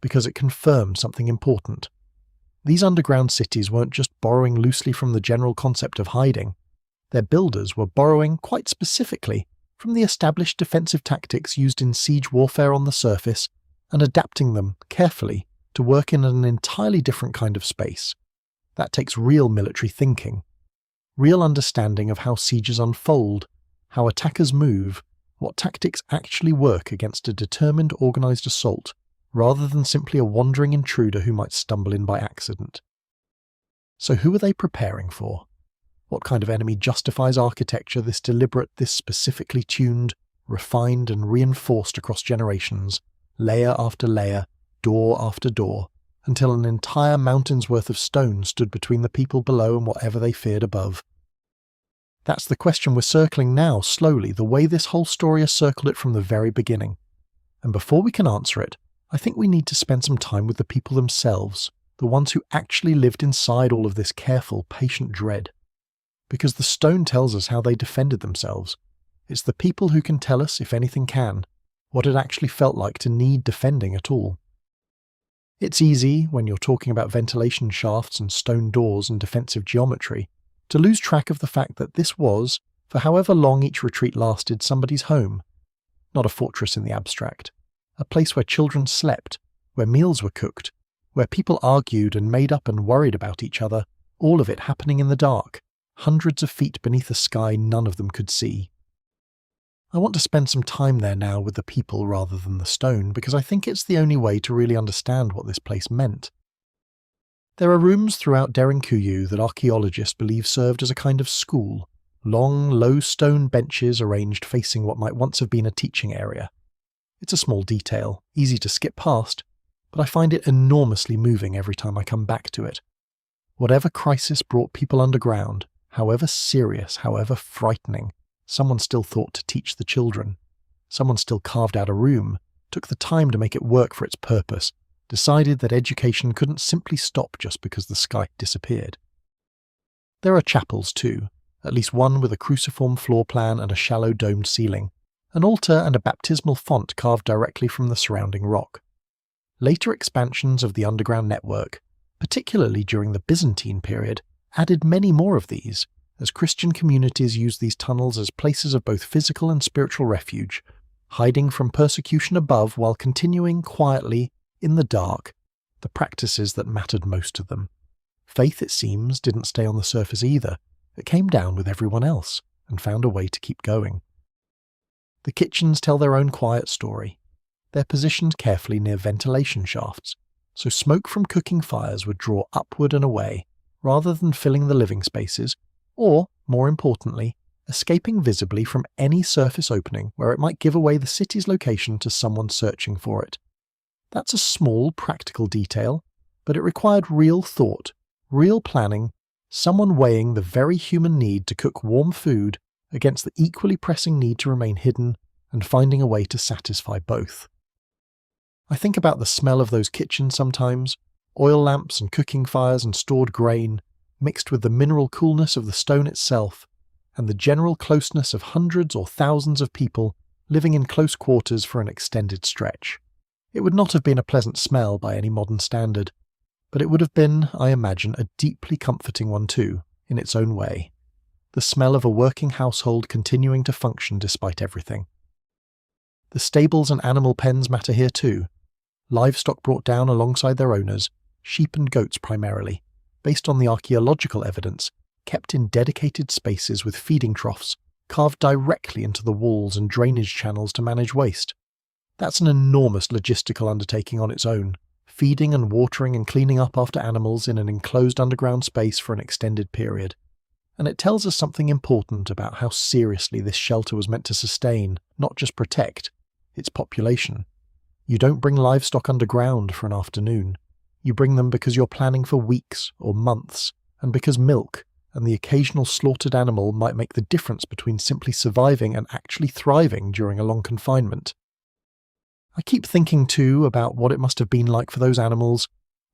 because it confirms something important. These underground cities weren't just borrowing loosely from the general concept of hiding. Their builders were borrowing, quite specifically, from the established defensive tactics used in siege warfare on the surface and adapting them, carefully, to work in an entirely different kind of space. That takes real military thinking, real understanding of how sieges unfold, how attackers move, what tactics actually work against a determined organised assault, rather than simply a wandering intruder who might stumble in by accident. So who are they preparing for? What kind of enemy justifies architecture this deliberate, this specifically tuned, refined and reinforced across generations, layer after layer, door after door, until an entire mountain's worth of stone stood between the people below and whatever they feared above? That's the question we're circling now, slowly, the way this whole story has circled it from the very beginning. And before we can answer it, I think we need to spend some time with the people themselves, the ones who actually lived inside all of this careful, patient dread. Because the stone tells us how they defended themselves. It's the people who can tell us, if anything can, what it actually felt like to need defending at all. It's easy, when you're talking about ventilation shafts and stone doors and defensive geometry, to lose track of the fact that this was, for however long each retreat lasted, somebody's home. Not a fortress in the abstract. A place where children slept, where meals were cooked, where people argued and made up and worried about each other, all of it happening in the dark, hundreds of feet beneath a sky none of them could see. I want to spend some time there now with the people rather than the stone, because I think it's the only way to really understand what this place meant. There are rooms throughout Derinkuyu that archaeologists believe served as a kind of school, long, low stone benches arranged facing what might once have been a teaching area. It's a small detail, easy to skip past, but I find it enormously moving every time I come back to it. Whatever crisis brought people underground, however serious, however frightening, someone still thought to teach the children. Someone still carved out a room, took the time to make it work for its purpose, decided that education couldn't simply stop just because the sky disappeared. There are chapels too, at least one with a cruciform floor plan and a shallow domed ceiling, an altar and a baptismal font carved directly from the surrounding rock. Later expansions of the underground network, particularly during the Byzantine period, added many more of these, as Christian communities used these tunnels as places of both physical and spiritual refuge, hiding from persecution above while continuing quietly, in the dark, the practices that mattered most to them. Faith, it seems, didn't stay on the surface either. It came down with everyone else and found a way to keep going. The kitchens tell their own quiet story. They're positioned carefully near ventilation shafts, so smoke from cooking fires would draw upward and away, rather than filling the living spaces, or, more importantly, escaping visibly from any surface opening where it might give away the city's location to someone searching for it. That's a small, practical detail, but it required real thought, real planning, someone weighing the very human need to cook warm food against the equally pressing need to remain hidden and finding a way to satisfy both. I think about the smell of those kitchens sometimes, oil lamps and cooking fires and stored grain, mixed with the mineral coolness of the stone itself, and the general closeness of hundreds or thousands of people living in close quarters for an extended stretch. It would not have been a pleasant smell by any modern standard, but it would have been, I imagine, a deeply comforting one too, in its own way. The smell of a working household continuing to function despite everything. The stables and animal pens matter here too. Livestock brought down alongside their owners, sheep and goats primarily, based on the archaeological evidence, kept in dedicated spaces with feeding troughs, carved directly into the walls and drainage channels to manage waste. That's an enormous logistical undertaking on its own, feeding and watering and cleaning up after animals in an enclosed underground space for an extended period. And it tells us something important about how seriously this shelter was meant to sustain, not just protect, its population. You don't bring livestock underground for an afternoon. You bring them because you're planning for weeks or months, and because milk and the occasional slaughtered animal might make the difference between simply surviving and actually thriving during a long confinement. I keep thinking too about what it must have been like for those animals,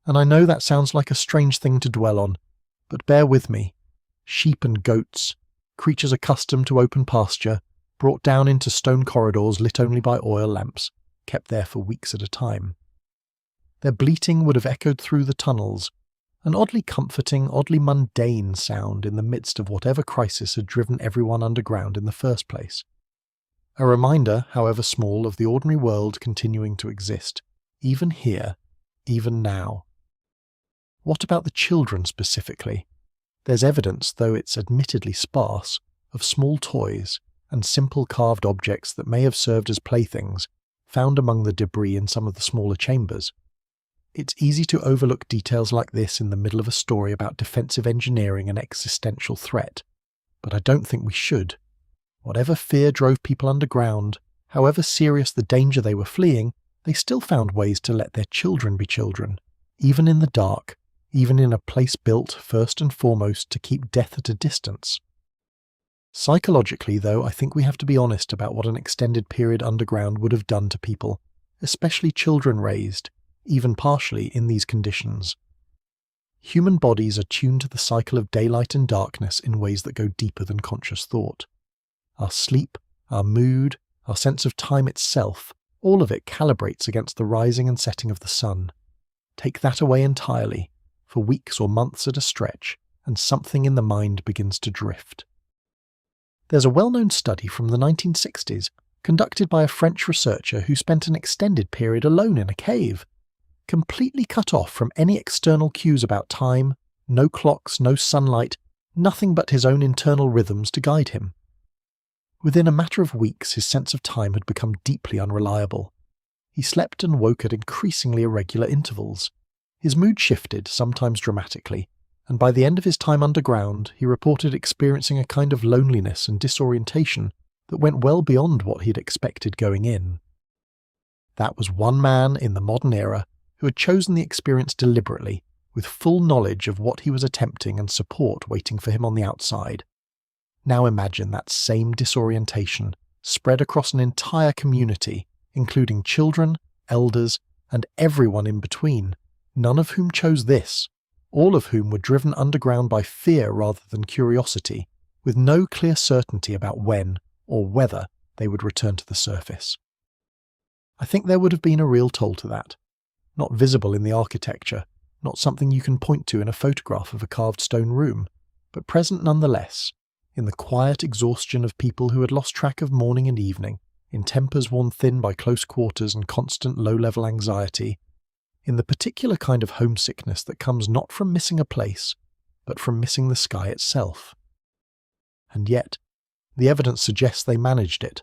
and I know that sounds like a strange thing to dwell on, but bear with me. Sheep and goats, creatures accustomed to open pasture, brought down into stone corridors lit only by oil lamps, kept there for weeks at a time. Their bleating would have echoed through the tunnels, an oddly comforting, oddly mundane sound in the midst of whatever crisis had driven everyone underground in the first place. A reminder, however small, of the ordinary world continuing to exist, even here, even now. What about the children specifically? There's evidence, though it's admittedly sparse, of small toys and simple carved objects that may have served as playthings, found among the debris in some of the smaller chambers. It's easy to overlook details like this in the middle of a story about defensive engineering and existential threat, but I don't think we should. Whatever fear drove people underground, however serious the danger they were fleeing, they still found ways to let their children be children, even in the dark, even in a place built, first and foremost, to keep death at a distance. Psychologically, though, I think we have to be honest about what an extended period underground would have done to people, especially children raised, even partially, in these conditions. Human bodies are tuned to the cycle of daylight and darkness in ways that go deeper than conscious thought. Our sleep, our mood, our sense of time itself, all of it calibrates against the rising and setting of the sun. Take that away entirely, for weeks or months at a stretch, and something in the mind begins to drift. There's a well-known study from the 1960s conducted by a French researcher who spent an extended period alone in a cave, completely cut off from any external cues about time, no clocks, no sunlight, nothing but his own internal rhythms to guide him. Within a matter of weeks, his sense of time had become deeply unreliable. He slept and woke at increasingly irregular intervals. His mood shifted, sometimes dramatically, and by the end of his time underground, he reported experiencing a kind of loneliness and disorientation that went well beyond what he'd expected going in. That was one man in the modern era who had chosen the experience deliberately, with full knowledge of what he was attempting and support waiting for him on the outside. Now imagine that same disorientation spread across an entire community, including children, elders, and everyone in between, none of whom chose this, all of whom were driven underground by fear rather than curiosity, with no clear certainty about when or whether they would return to the surface. I think there would have been a real toll to that. Not visible in the architecture, not something you can point to in a photograph of a carved stone room, but present nonetheless, in the quiet exhaustion of people who had lost track of morning and evening, in tempers worn thin by close quarters and constant low-level anxiety, in the particular kind of homesickness that comes not from missing a place, but from missing the sky itself. And yet, the evidence suggests they managed it.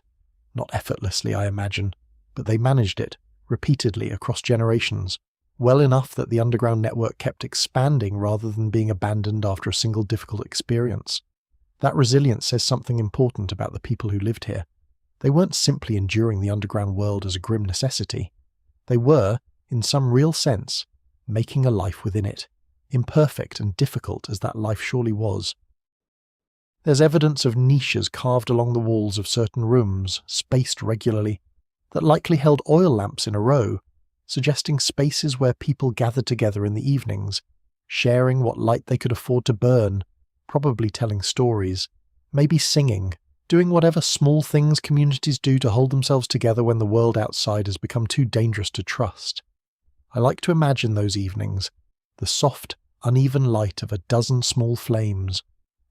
Not effortlessly, I imagine, but they managed it, repeatedly across generations, well enough that the underground network kept expanding rather than being abandoned after a single difficult experience. That resilience says something important about the people who lived here. They weren't simply enduring the underground world as a grim necessity. They were, in some real sense, making a life within it, imperfect and difficult as that life surely was. There's evidence of niches carved along the walls of certain rooms, spaced regularly, that likely held oil lamps in a row, suggesting spaces where people gathered together in the evenings, sharing what light they could afford to burn, probably telling stories, maybe singing, doing whatever small things communities do to hold themselves together when the world outside has become too dangerous to trust. I like to imagine those evenings, the soft, uneven light of a dozen small flames,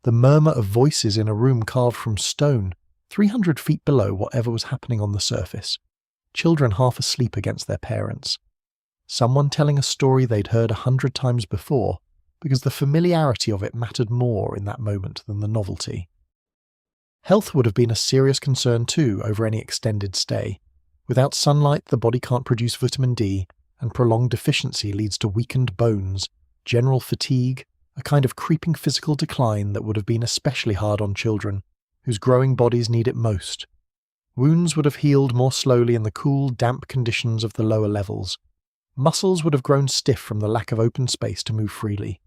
the murmur of voices in a room carved from stone, 300 feet below whatever was happening on the surface, children half asleep against their parents, someone telling a story they'd heard 100 times before, because the familiarity of it mattered more in that moment than the novelty. Health would have been a serious concern too over any extended stay. Without sunlight, the body can't produce vitamin D, and prolonged deficiency leads to weakened bones, general fatigue, a kind of creeping physical decline that would have been especially hard on children, whose growing bodies need it most. Wounds would have healed more slowly in the cool, damp conditions of the lower levels. Muscles would have grown stiff from the lack of open space to move freely.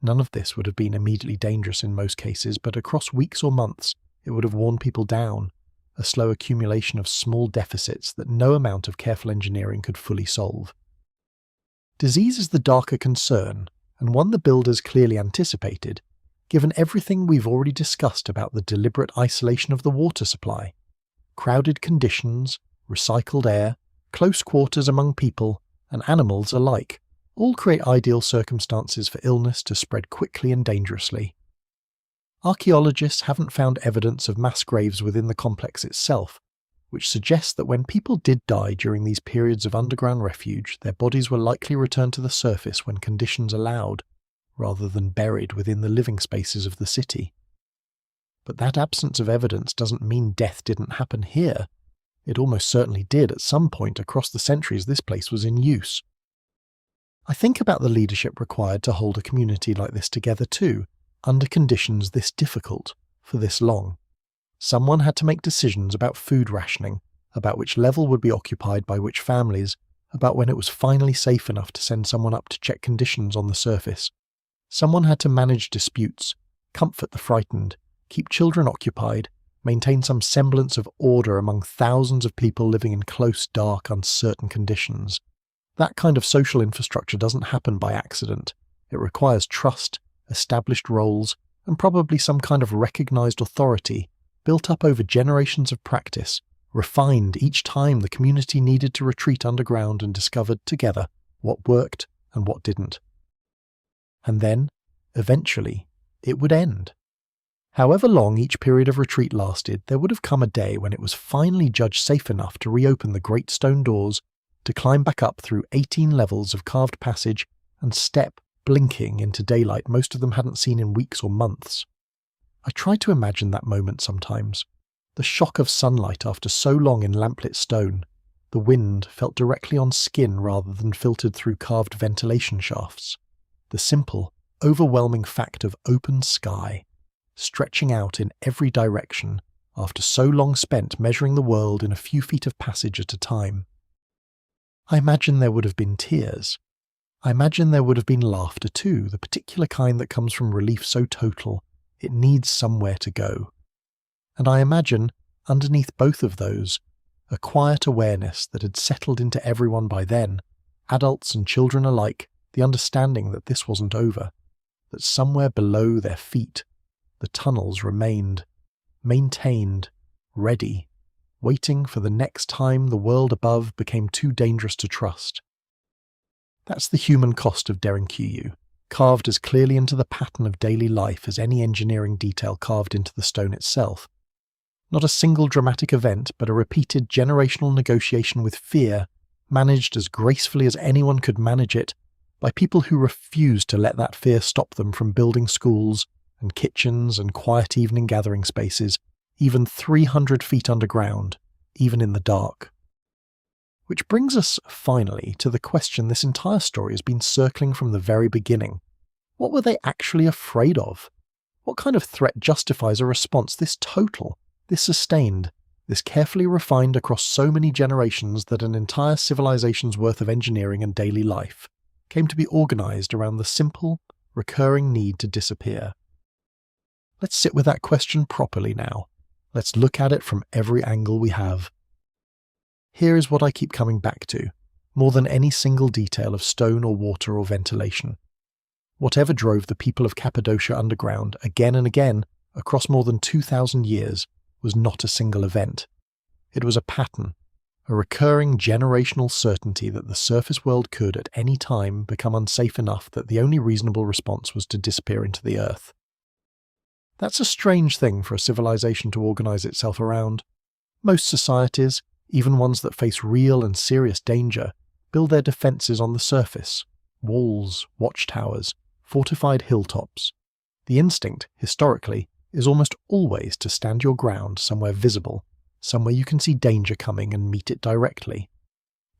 None of this would have been immediately dangerous in most cases, but across weeks or months it would have worn people down, a slow accumulation of small deficits that no amount of careful engineering could fully solve. Disease is the darker concern, and one the builders clearly anticipated, given everything we've already discussed about the deliberate isolation of the water supply. Crowded conditions, recycled air, close quarters among people and animals alike all create ideal circumstances for illness to spread quickly and dangerously. Archaeologists haven't found evidence of mass graves within the complex itself, which suggests that when people did die during these periods of underground refuge, their bodies were likely returned to the surface when conditions allowed, rather than buried within the living spaces of the city. But that absence of evidence doesn't mean death didn't happen here. It almost certainly did at some point across the centuries this place was in use. I think about the leadership required to hold a community like this together too, under conditions this difficult, for this long. Someone had to make decisions about food rationing, about which level would be occupied by which families, about when it was finally safe enough to send someone up to check conditions on the surface. Someone had to manage disputes, comfort the frightened, keep children occupied, maintain some semblance of order among thousands of people living in close, dark, uncertain conditions. That kind of social infrastructure doesn't happen by accident. It requires trust, established roles, and probably some kind of recognized authority, built up over generations of practice, refined each time the community needed to retreat underground and discovered together what worked and what didn't. And then, eventually, it would end. However long each period of retreat lasted, there would have come a day when it was finally judged safe enough to reopen the great stone doors, to climb back up through 18 levels of carved passage and step, blinking, into daylight most of them hadn't seen in weeks or months. I try to imagine that moment sometimes. The shock of sunlight after so long in lamplit stone. The wind felt directly on skin rather than filtered through carved ventilation shafts. The simple, overwhelming fact of open sky, stretching out in every direction after so long spent measuring the world in a few feet of passage at a time. I imagine there would have been tears. I imagine there would have been laughter too, the particular kind that comes from relief so total, it needs somewhere to go. And I imagine, underneath both of those, a quiet awareness that had settled into everyone by then, adults and children alike, the understanding that this wasn't over, that somewhere below their feet, the tunnels remained, maintained, ready, waiting for the next time the world above became too dangerous to trust. That's the human cost of Derinkuyu, carved as clearly into the pattern of daily life as any engineering detail carved into the stone itself. Not a single dramatic event, but a repeated generational negotiation with fear, managed as gracefully as anyone could manage it, by people who refused to let that fear stop them from building schools and kitchens and quiet evening gathering spaces, even 300 feet underground, even in the dark. Which brings us, finally, to the question this entire story has been circling from the very beginning. What were they actually afraid of? What kind of threat justifies a response this total, this sustained, this carefully refined across so many generations that an entire civilization's worth of engineering and daily life came to be organized around the simple, recurring need to disappear? Let's sit with that question properly now. Let's look at it from every angle we have. Here is what I keep coming back to, more than any single detail of stone or water or ventilation. Whatever drove the people of Cappadocia underground again and again across more than 2,000 years was not a single event. It was a pattern, a recurring generational certainty that the surface world could at any time become unsafe enough that the only reasonable response was to disappear into the earth. That's a strange thing for a civilization to organize itself around. Most societies, even ones that face real and serious danger, build their defenses on the surface: walls, watchtowers, fortified hilltops. The instinct, historically, is almost always to stand your ground somewhere visible, somewhere you can see danger coming and meet it directly.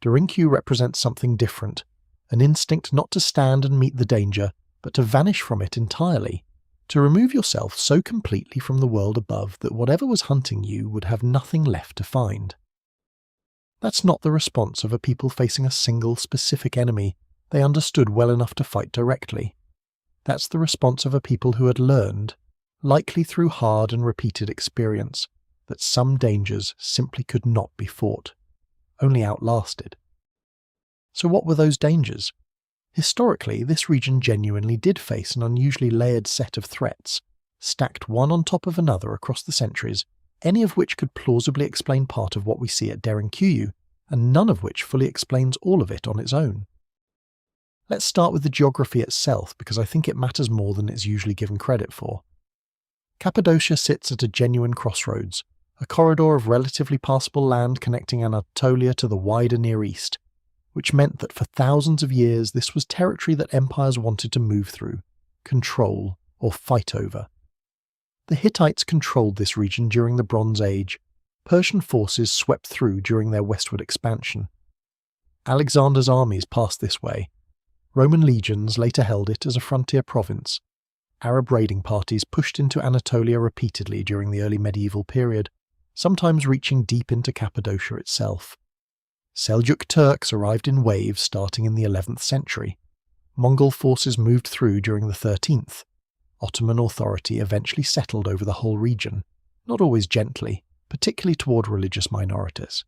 Derinkuyu represents something different, an instinct not to stand and meet the danger, but to vanish from it entirely, to remove yourself so completely from the world above that whatever was hunting you would have nothing left to find. That's not the response of a people facing a single specific enemy they understood well enough to fight directly. That's the response of a people who had learned, likely through hard and repeated experience, that some dangers simply could not be fought, only outlasted. So what were those dangers? Historically, this region genuinely did face an unusually layered set of threats, stacked one on top of another across the centuries, any of which could plausibly explain part of what we see at Derinkuyu, and none of which fully explains all of it on its own. Let's start with the geography itself, because I think it matters more than it's usually given credit for. Cappadocia sits at a genuine crossroads, a corridor of relatively passable land connecting Anatolia to the wider Near East, which meant that for thousands of years this was territory that empires wanted to move through, control, or fight over. The Hittites controlled this region during the Bronze Age. Persian forces swept through during their westward expansion. Alexander's armies passed this way. Roman legions later held it as a frontier province. Arab raiding parties pushed into Anatolia repeatedly during the early medieval period, sometimes reaching deep into Cappadocia itself. Seljuk Turks arrived in waves starting in the 11th century. Mongol forces moved through during the 13th. Ottoman authority eventually settled over the whole region, not always gently, particularly toward religious minorities.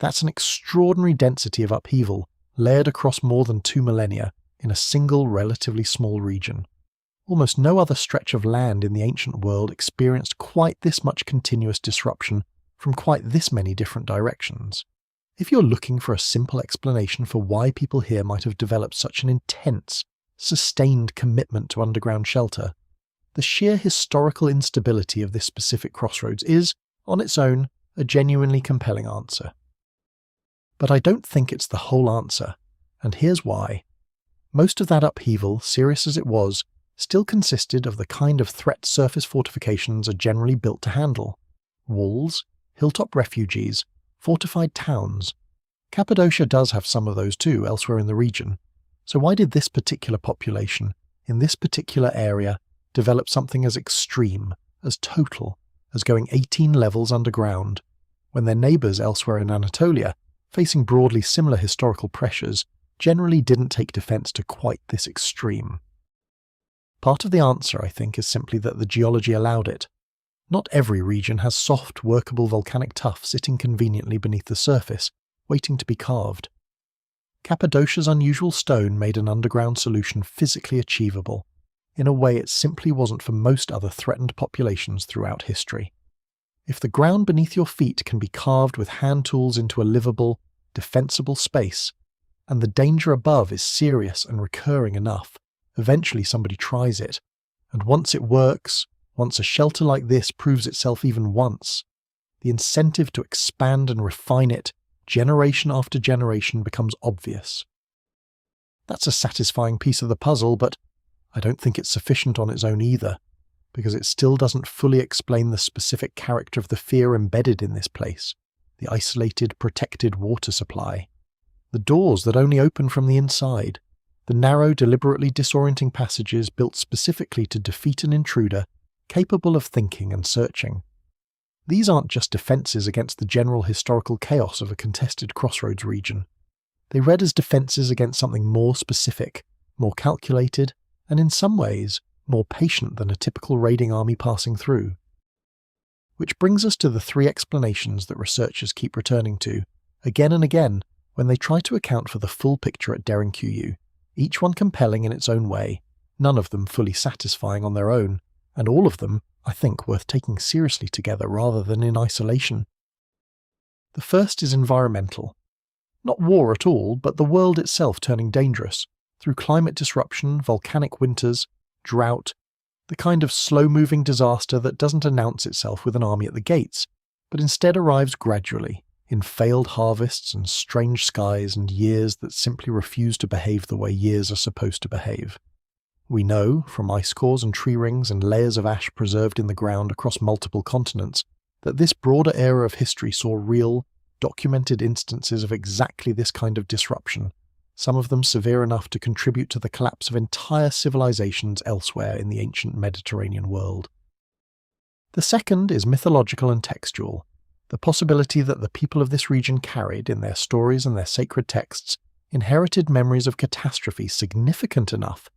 That's an extraordinary density of upheaval, layered across more than 2 millennia in a single relatively small region. Almost no other stretch of land in the ancient world experienced quite this much continuous disruption from quite this many different directions. If you're looking for a simple explanation for why people here might have developed such an intense, sustained commitment to underground shelter, the sheer historical instability of this specific crossroads is, on its own, a genuinely compelling answer. But I don't think it's the whole answer, and here's why. Most of that upheaval, serious as it was, still consisted of the kind of threat surface fortifications are generally built to handle: walls, hilltop refuges, fortified towns. Cappadocia does have some of those too elsewhere in the region, so why did this particular population, in this particular area, develop something as extreme, as total, as going 18 levels underground, when their neighbours elsewhere in Anatolia, facing broadly similar historical pressures, generally didn't take defence to quite this extreme? Part of the answer, I think, is simply that the geology allowed it. Not every region has soft, workable volcanic tuff sitting conveniently beneath the surface, waiting to be carved. Cappadocia's unusual stone made an underground solution physically achievable, in a way it simply wasn't for most other threatened populations throughout history. If the ground beneath your feet can be carved with hand tools into a livable, defensible space, and the danger above is serious and recurring enough, eventually somebody tries it, and once it works, once a shelter like this proves itself even once, the incentive to expand and refine it, generation after generation, becomes obvious. That's a satisfying piece of the puzzle, but I don't think it's sufficient on its own either, because it still doesn't fully explain the specific character of the fear embedded in this place, the isolated, protected water supply, the doors that only open from the inside, the narrow, deliberately disorienting passages built specifically to defeat an intruder capable of thinking and searching. These aren't just defences against the general historical chaos of a contested crossroads region. They read as defences against something more specific, more calculated, and in some ways, more patient than a typical raiding army passing through. Which brings us to the three explanations that researchers keep returning to, again and again, when they try to account for the full picture at Derinkuyu, each one compelling in its own way, none of them fully satisfying on their own, and all of them, I think, worth taking seriously together rather than in isolation. The first is environmental. Not war at all, but the world itself turning dangerous, through climate disruption, volcanic winters, drought, the kind of slow-moving disaster that doesn't announce itself with an army at the gates, but instead arrives gradually, in failed harvests and strange skies and years that simply refuse to behave the way years are supposed to behave. We know, from ice cores and tree rings and layers of ash preserved in the ground across multiple continents, that this broader era of history saw real, documented instances of exactly this kind of disruption, some of them severe enough to contribute to the collapse of entire civilizations elsewhere in the ancient Mediterranean world. The second is mythological and textual, the possibility that the people of this region carried, in their stories and their sacred texts, inherited memories of catastrophe significant enough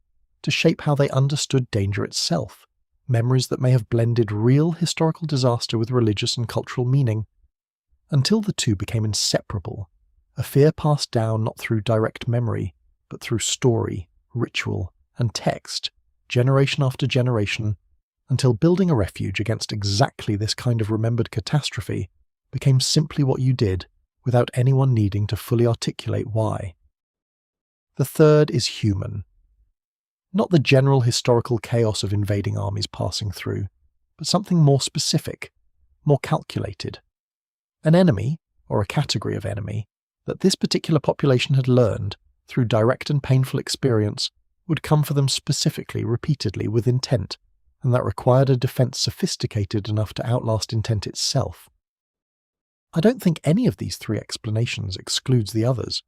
to shape how they understood danger itself, memories that may have blended real historical disaster with religious and cultural meaning, until the two became inseparable, a fear passed down not through direct memory, but through story, ritual, and text, generation after generation, until building a refuge against exactly this kind of remembered catastrophe became simply what you did, without anyone needing to fully articulate why. The third is human. Not the general historical chaos of invading armies passing through, but something more specific, more calculated. An enemy, or a category of enemy, that this particular population had learned, through direct and painful experience, would come for them specifically, repeatedly, with intent, and that required a defence sophisticated enough to outlast intent itself. I don't think any of these three explanations excludes the others.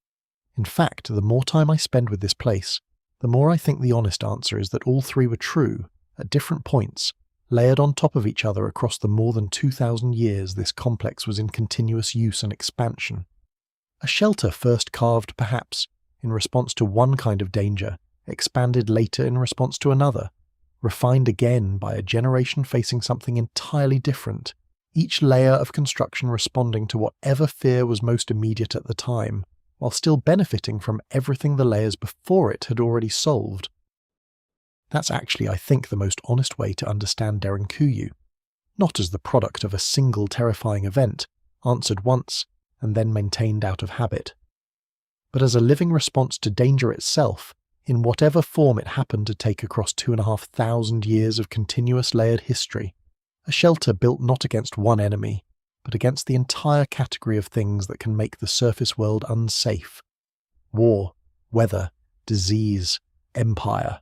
In fact, the more time I spend with this place, the more I think the honest answer is that all three were true, at different points, layered on top of each other across the more than 2,000 years this complex was in continuous use and expansion. A shelter first carved, perhaps, in response to one kind of danger, expanded later in response to another, refined again by a generation facing something entirely different, each layer of construction responding to whatever fear was most immediate at the time, while still benefiting from everything the layers before it had already solved. That's actually, I think, the most honest way to understand Derinkuyu, not as the product of a single terrifying event, answered once, and then maintained out of habit. But as a living response to danger itself, in whatever form it happened to take across 2,500 years of continuous layered history, a shelter built not against one enemy, but against the entire category of things that can make the surface world unsafe. War, weather, disease, empire.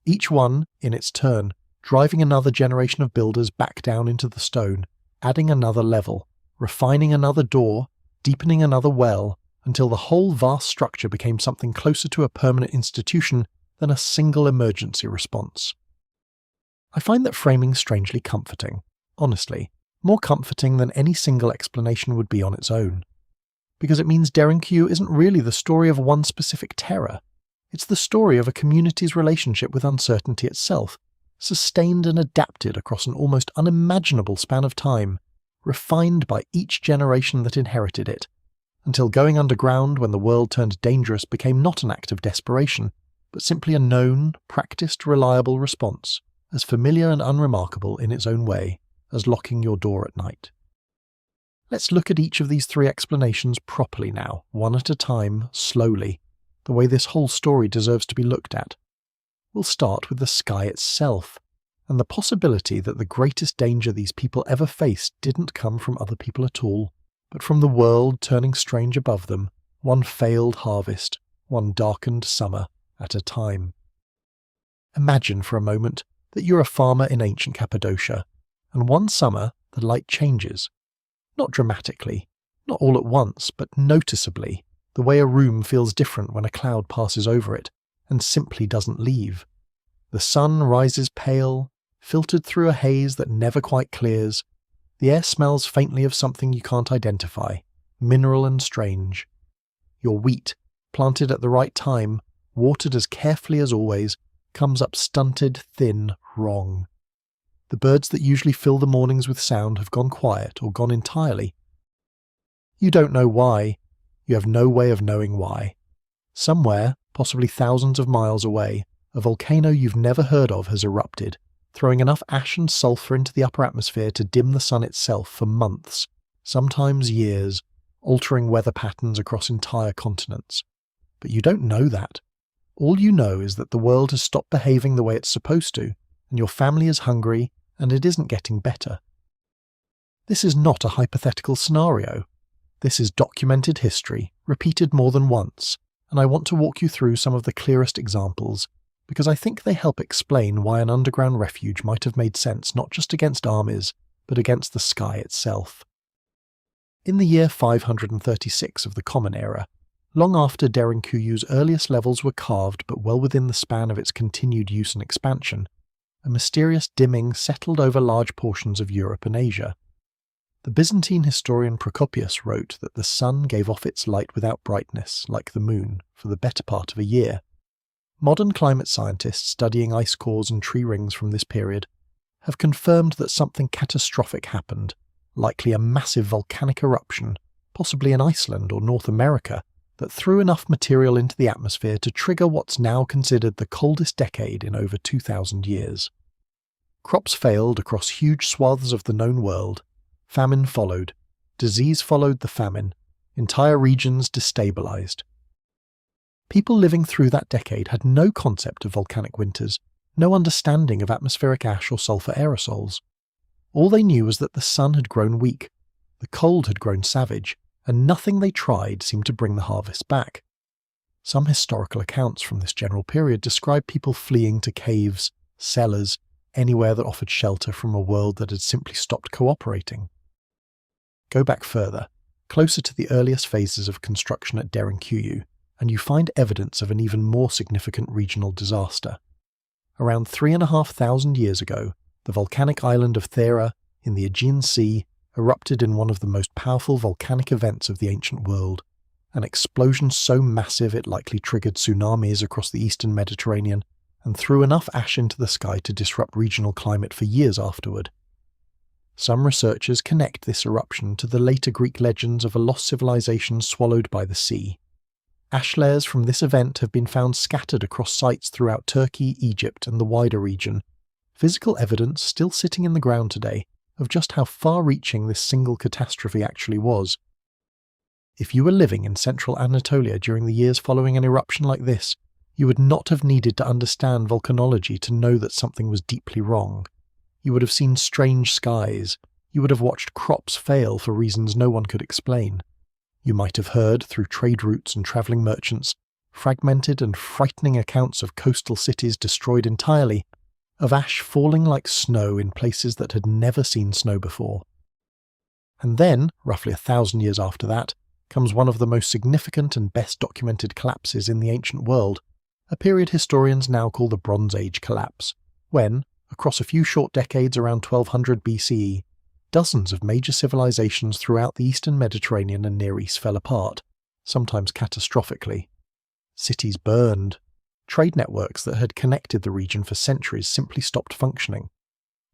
Each one, in its turn, driving another generation of builders back down into the stone, adding another level, refining another door, deepening another well, until the whole vast structure became something closer to a permanent institution than a single emergency response. I find that framing strangely comforting, honestly, more comforting than any single explanation would be on its own. Because it means Derinkuyu isn't really the story of one specific terror. It's the story of a community's relationship with uncertainty itself, sustained and adapted across an almost unimaginable span of time, refined by each generation that inherited it, until going underground when the world turned dangerous became not an act of desperation, but simply a known, practiced, reliable response, as familiar and unremarkable in its own way as locking your door at night. Let's look at each of these three explanations properly now, one at a time, slowly, the way this whole story deserves to be looked at. We'll start with the sky itself, and the possibility that the greatest danger these people ever faced didn't come from other people at all, but from the world turning strange above them, one failed harvest, one darkened summer at a time. Imagine for a moment that you're a farmer in ancient Cappadocia, and one summer the light changes. Not dramatically, not all at once, but noticeably, the way a room feels different when a cloud passes over it, and simply doesn't leave. The sun rises pale, filtered through a haze that never quite clears. The air smells faintly of something you can't identify, mineral and strange. Your wheat, planted at the right time, watered as carefully as always, comes up stunted, thin, wrong. The birds that usually fill the mornings with sound have gone quiet or gone entirely. You don't know why. You have no way of knowing why. Somewhere, possibly thousands of miles away, a volcano you've never heard of has erupted, throwing enough ash and sulfur into the upper atmosphere to dim the sun itself for months, sometimes years, altering weather patterns across entire continents. But you don't know that. All you know is that the world has stopped behaving the way it's supposed to, and your family is hungry, and it isn't getting better. This is not a hypothetical scenario. This is documented history, repeated more than once, and I want to walk you through some of the clearest examples, because I think they help explain why an underground refuge might have made sense not just against armies, but against the sky itself. In the year 536 of the Common Era, long after Derinkuyu's earliest levels were carved but well within the span of its continued use and expansion, a mysterious dimming settled over large portions of Europe and Asia. The Byzantine historian Procopius wrote that the sun gave off its light without brightness, like the moon, for the better part of a year. Modern climate scientists studying ice cores and tree rings from this period have confirmed that something catastrophic happened, likely a massive volcanic eruption, possibly in Iceland or North America, that threw enough material into the atmosphere to trigger what's now considered the coldest decade in over 2,000 years. Crops failed across huge swaths of the known world, famine followed, disease followed the famine, entire regions destabilized. People living through that decade had no concept of volcanic winters, no understanding of atmospheric ash or sulfur aerosols. All they knew was that the sun had grown weak, the cold had grown savage, and nothing they tried seemed to bring the harvest back. Some historical accounts from this general period describe people fleeing to caves, cellars, anywhere that offered shelter from a world that had simply stopped cooperating. Go back further, closer to the earliest phases of construction at Derinkuyu, and you find evidence of an even more significant regional disaster. Around 3,500 years ago, the volcanic island of Thera, in the Aegean Sea, erupted in one of the most powerful volcanic events of the ancient world, an explosion so massive it likely triggered tsunamis across the eastern Mediterranean and threw enough ash into the sky to disrupt regional climate for years afterward. Some researchers connect this eruption to the later Greek legends of a lost civilization swallowed by the sea. Ash layers from this event have been found scattered across sites throughout Turkey, Egypt, and the wider region, physical evidence still sitting in the ground today of just how far-reaching this single catastrophe actually was. If you were living in central Anatolia during the years following an eruption like this, you would not have needed to understand volcanology to know that something was deeply wrong. You would have seen strange skies. You would have watched crops fail for reasons no one could explain. You might have heard, through trade routes and travelling merchants, fragmented and frightening accounts of coastal cities destroyed entirely, of ash falling like snow in places that had never seen snow before. And then, roughly 1,000 years after that, comes one of the most significant and best documented collapses in the ancient world, a period historians now call the Bronze Age collapse, when, across a few short decades around 1200 BCE, dozens of major civilizations throughout the eastern Mediterranean and Near East fell apart, sometimes catastrophically. Cities burned. Trade networks that had connected the region for centuries simply stopped functioning.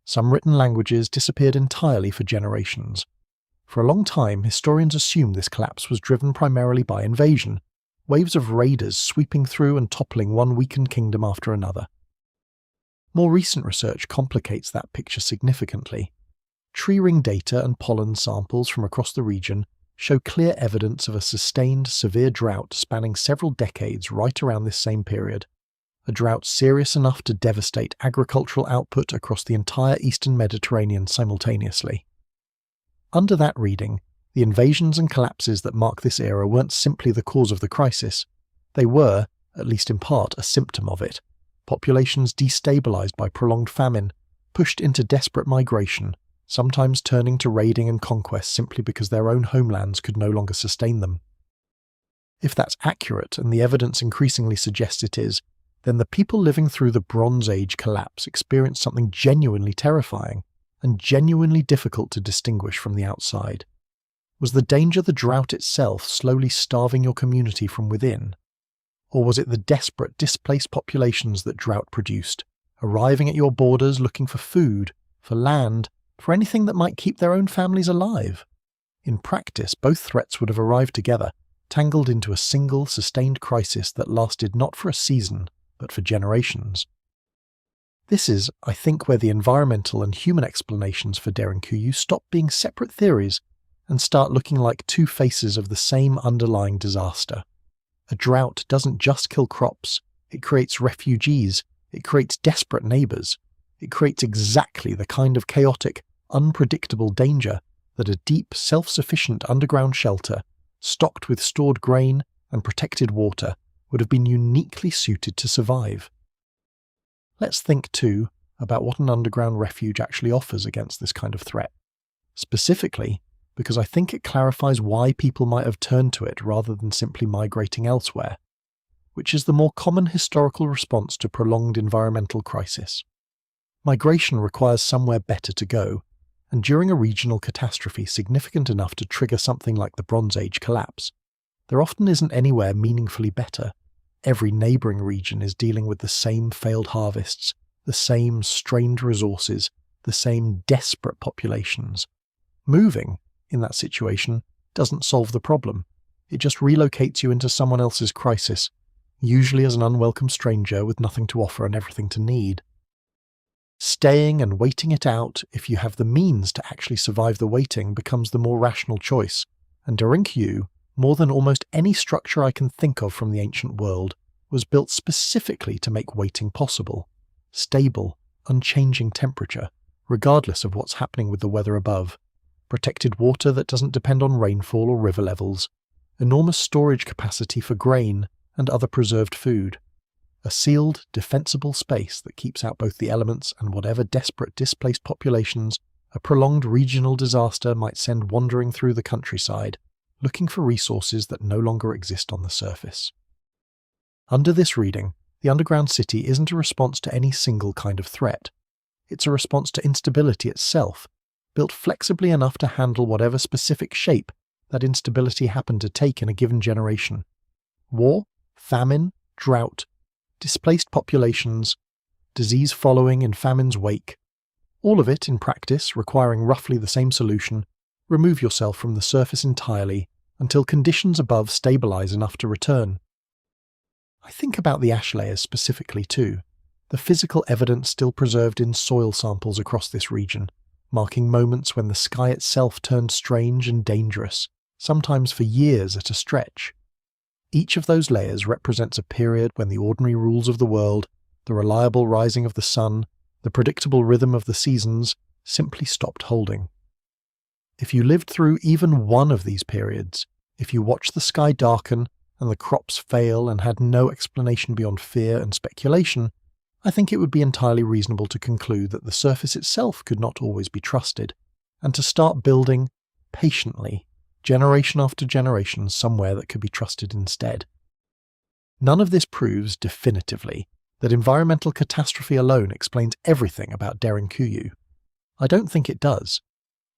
Some written languages disappeared entirely for generations. For a long time, historians assumed this collapse was driven primarily by invasion, waves of raiders sweeping through and toppling one weakened kingdom after another. More recent research complicates that picture significantly. Tree ring data and pollen samples from across the region show clear evidence of a sustained, severe drought spanning several decades right around this same period, a drought serious enough to devastate agricultural output across the entire eastern Mediterranean simultaneously. Under that reading, the invasions and collapses that mark this era weren't simply the cause of the crisis. They were, at least in part, a symptom of it. Populations destabilized by prolonged famine, pushed into desperate migration, sometimes turning to raiding and conquest simply because their own homelands could no longer sustain them. If that's accurate, and the evidence increasingly suggests it is, then the people living through the Bronze Age collapse experienced something genuinely terrifying and genuinely difficult to distinguish from the outside. Was the danger the drought itself slowly starving your community from within? Or was it the desperate, displaced populations that drought produced, arriving at your borders looking for food, for land, for anything that might keep their own families alive? In practice, both threats would have arrived together, tangled into a single, sustained crisis that lasted not for a season, but for generations. This is, I think, where the environmental and human explanations for Derinkuyu stop being separate theories and start looking like two faces of the same underlying disaster. A drought doesn't just kill crops, it creates refugees, it creates desperate neighbours, it creates exactly the kind of chaotic, unpredictable danger that a deep, self-sufficient underground shelter, stocked with stored grain and protected water, would have been uniquely suited to survive. Let's think, too, about what an underground refuge actually offers against this kind of threat. Specifically, because I think it clarifies why people might have turned to it rather than simply migrating elsewhere, which is the more common historical response to prolonged environmental crisis. Migration requires somewhere better to go, and during a regional catastrophe significant enough to trigger something like the Bronze Age collapse, there often isn't anywhere meaningfully better. Every neighbouring region is dealing with the same failed harvests, the same strained resources, the same desperate populations. Moving, in that situation, doesn't solve the problem. It just relocates you into someone else's crisis, usually as an unwelcome stranger with nothing to offer and everything to need. Staying and waiting it out, if you have the means to actually survive the waiting, becomes the more rational choice, and Derinkuyu, more than almost any structure I can think of from the ancient world, was built specifically to make waiting possible. Stable, unchanging temperature, regardless of what's happening with the weather above. Protected water that doesn't depend on rainfall or river levels. Enormous storage capacity for grain and other preserved food. A sealed, defensible space that keeps out both the elements and whatever desperate displaced populations a prolonged regional disaster might send wandering through the countryside, looking for resources that no longer exist on the surface. Under this reading, the underground city isn't a response to any single kind of threat. It's a response to instability itself, built flexibly enough to handle whatever specific shape that instability happened to take in a given generation. War, famine, drought, displaced populations, disease following in famine's wake, all of it in practice requiring roughly the same solution: remove yourself from the surface entirely until conditions above stabilize enough to return. I think about the ash layers specifically too, the physical evidence still preserved in soil samples across this region, marking moments when the sky itself turned strange and dangerous, sometimes for years at a stretch. Each of those layers represents a period when the ordinary rules of the world, the reliable rising of the sun, the predictable rhythm of the seasons, simply stopped holding. If you lived through even one of these periods, if you watched the sky darken and the crops fail and had no explanation beyond fear and speculation, I think it would be entirely reasonable to conclude that the surface itself could not always be trusted, and to start building, patiently, generation after generation, somewhere that could be trusted instead. None of this proves definitively that environmental catastrophe alone explains everything about Derinkuyu. I don't think it does,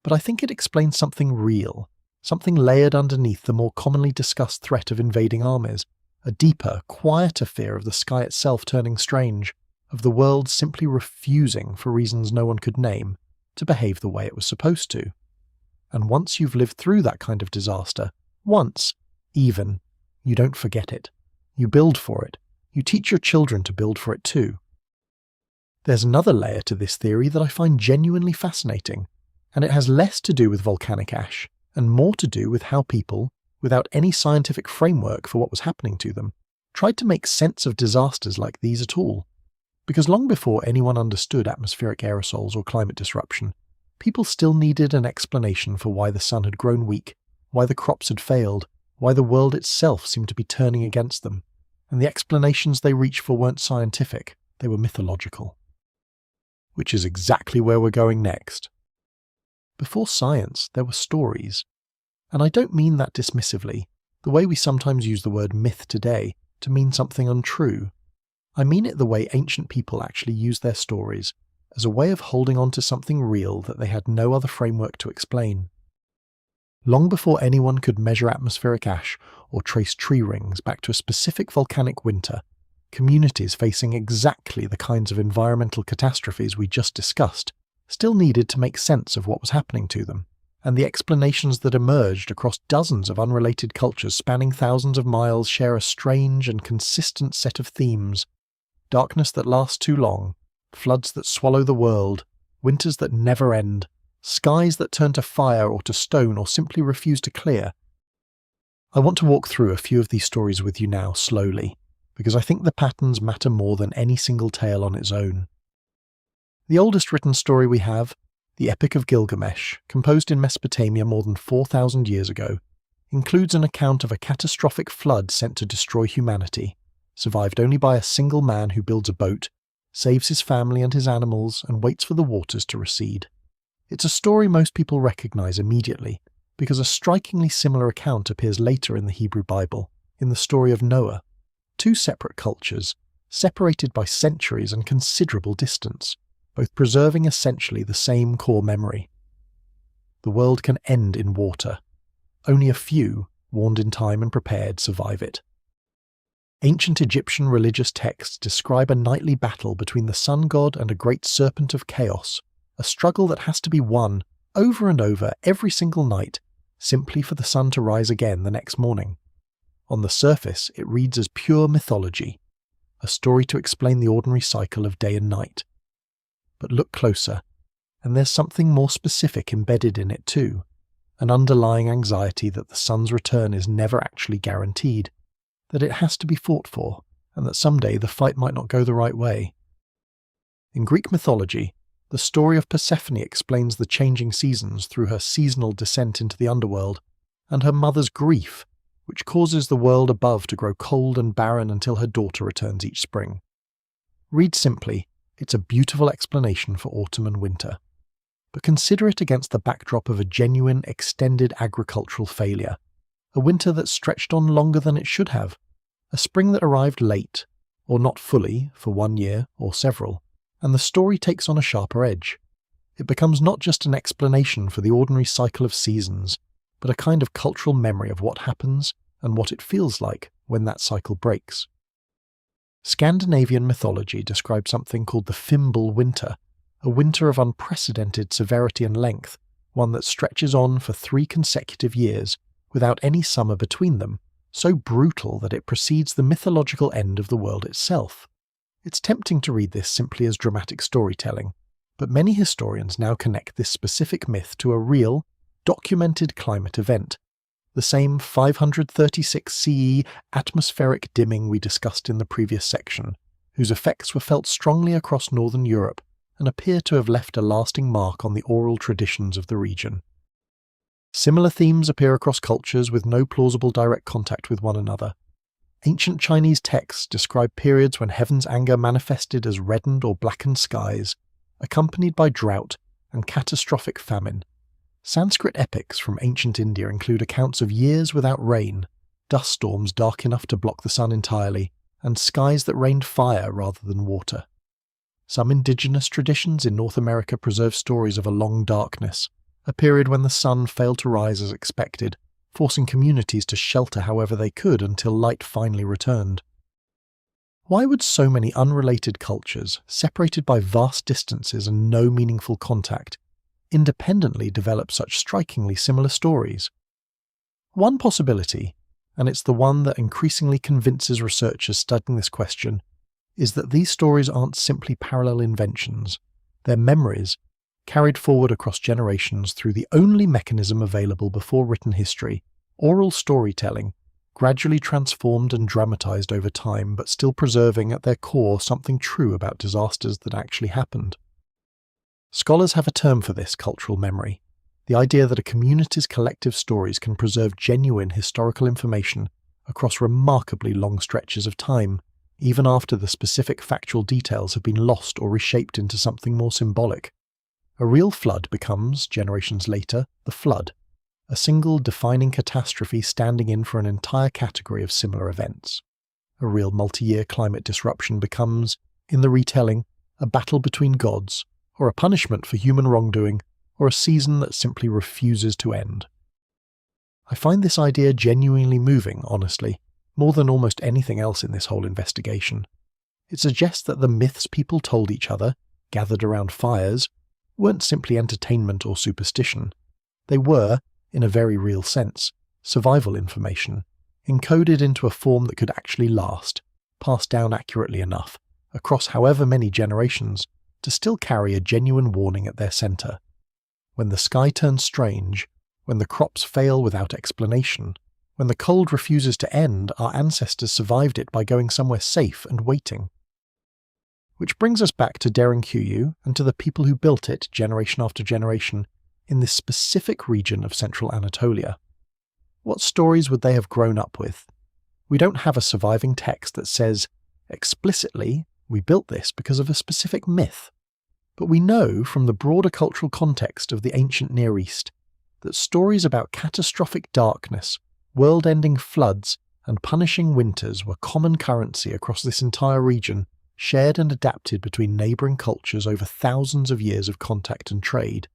but I think it explains something real, something layered underneath the more commonly discussed threat of invading armies, a deeper, quieter fear of the sky itself turning strange, of the world simply refusing, for reasons no one could name, to behave the way it was supposed to. And once you've lived through that kind of disaster, once, even, you don't forget it. You build for it. You teach your children to build for it too. There's another layer to this theory that I find genuinely fascinating, and it has less to do with volcanic ash and more to do with how people, without any scientific framework for what was happening to them, tried to make sense of disasters like these at all. Because long before anyone understood atmospheric aerosols or climate disruption, people still needed an explanation for why the sun had grown weak, why the crops had failed, why the world itself seemed to be turning against them, and the explanations they reached for weren't scientific, they were mythological. Which is exactly where we're going next. Before science, there were stories. And I don't mean that dismissively, the way we sometimes use the word myth today to mean something untrue. I mean it the way ancient people actually used their stories, as a way of holding on to something real that they had no other framework to explain. Long before anyone could measure atmospheric ash or trace tree rings back to a specific volcanic winter, communities facing exactly the kinds of environmental catastrophes we just discussed still needed to make sense of what was happening to them, and the explanations that emerged across dozens of unrelated cultures spanning thousands of miles share a strange and consistent set of themes: darkness that lasts too long, floods that swallow the world, winters that never end, skies that turn to fire or to stone or simply refuse to clear. I want to walk through a few of these stories with you now slowly, because I think the patterns matter more than any single tale on its own. The oldest written story we have, the Epic of Gilgamesh, composed in Mesopotamia more than 4,000 years ago, includes an account of a catastrophic flood sent to destroy humanity, survived only by a single man who builds a boat, saves his family and his animals, and waits for the waters to recede. It's a story most people recognize immediately, because a strikingly similar account appears later in the Hebrew Bible, in the story of Noah. Two separate cultures, separated by centuries and considerable distance, both preserving essentially the same core memory. The world can end in water. Only a few, warned in time and prepared, survive it. Ancient Egyptian religious texts describe a nightly battle between the sun god and a great serpent of chaos, a struggle that has to be won over and over every single night, simply for the sun to rise again the next morning. On the surface, it reads as pure mythology, a story to explain the ordinary cycle of day and night. But look closer, and there's something more specific embedded in it too, an underlying anxiety that the sun's return is never actually guaranteed, that it has to be fought for, and that someday the fight might not go the right way. In Greek mythology, the story of Persephone explains the changing seasons through her seasonal descent into the underworld, and her mother's grief, which causes the world above to grow cold and barren until her daughter returns each spring. Read simply, it's a beautiful explanation for autumn and winter. But consider it against the backdrop of a genuine, extended agricultural failure, a winter that stretched on longer than it should have, a spring that arrived late, or not fully, for 1 year or several, and the story takes on a sharper edge. It becomes not just an explanation for the ordinary cycle of seasons, but a kind of cultural memory of what happens and what it feels like when that cycle breaks. Scandinavian mythology describes something called the Fimbul winter, a winter of unprecedented severity and length, one that stretches on for 3 consecutive years, without any summer between them, so brutal that it precedes the mythological end of the world itself. It's tempting to read this simply as dramatic storytelling, but many historians now connect this specific myth to a real, documented climate event, the same 536 CE atmospheric dimming we discussed in the previous section, whose effects were felt strongly across northern Europe and appear to have left a lasting mark on the oral traditions of the region. Similar themes appear across cultures with no plausible direct contact with one another. Ancient Chinese texts describe periods when heaven's anger manifested as reddened or blackened skies, accompanied by drought and catastrophic famine. Sanskrit epics from ancient India include accounts of years without rain, dust storms dark enough to block the sun entirely, and skies that rained fire rather than water. Some indigenous traditions in North America preserve stories of a long darkness, a period when the sun failed to rise as expected, forcing communities to shelter however they could until light finally returned. Why would so many unrelated cultures, separated by vast distances and no meaningful contact, independently develop such strikingly similar stories? One possibility, and it's the one that increasingly convinces researchers studying this question, is that these stories aren't simply parallel inventions. They're memories, carried forward across generations through the only mechanism available before written history, oral storytelling, gradually transformed and dramatized over time, but still preserving at their core something true about disasters that actually happened. Scholars have a term for this cultural memory, the idea that a community's collective stories can preserve genuine historical information across remarkably long stretches of time, even after the specific factual details have been lost or reshaped into something more symbolic. A real flood becomes, generations later, the flood, a single defining catastrophe standing in for an entire category of similar events. A real multi-year climate disruption becomes, in the retelling, a battle between gods, or a punishment for human wrongdoing, or a season that simply refuses to end. I find this idea genuinely moving, honestly, more than almost anything else in this whole investigation. It suggests that the myths people told each other, gathered around fires, weren't simply entertainment or superstition. They were, in a very real sense, survival information, encoded into a form that could actually last, passed down accurately enough, across however many generations, to still carry a genuine warning at their centre. When the sky turns strange, when the crops fail without explanation, when the cold refuses to end, our ancestors survived it by going somewhere safe and waiting. Which brings us back to Derinkuyu and to the people who built it generation after generation in this specific region of central Anatolia. What stories would they have grown up with? We don't have a surviving text that says, explicitly, we built this because of a specific myth. But we know from the broader cultural context of the ancient Near East that stories about catastrophic darkness, world-ending floods, and punishing winters were common currency across this entire region, shared and adapted between neighbouring cultures over thousands of years of contact and trade.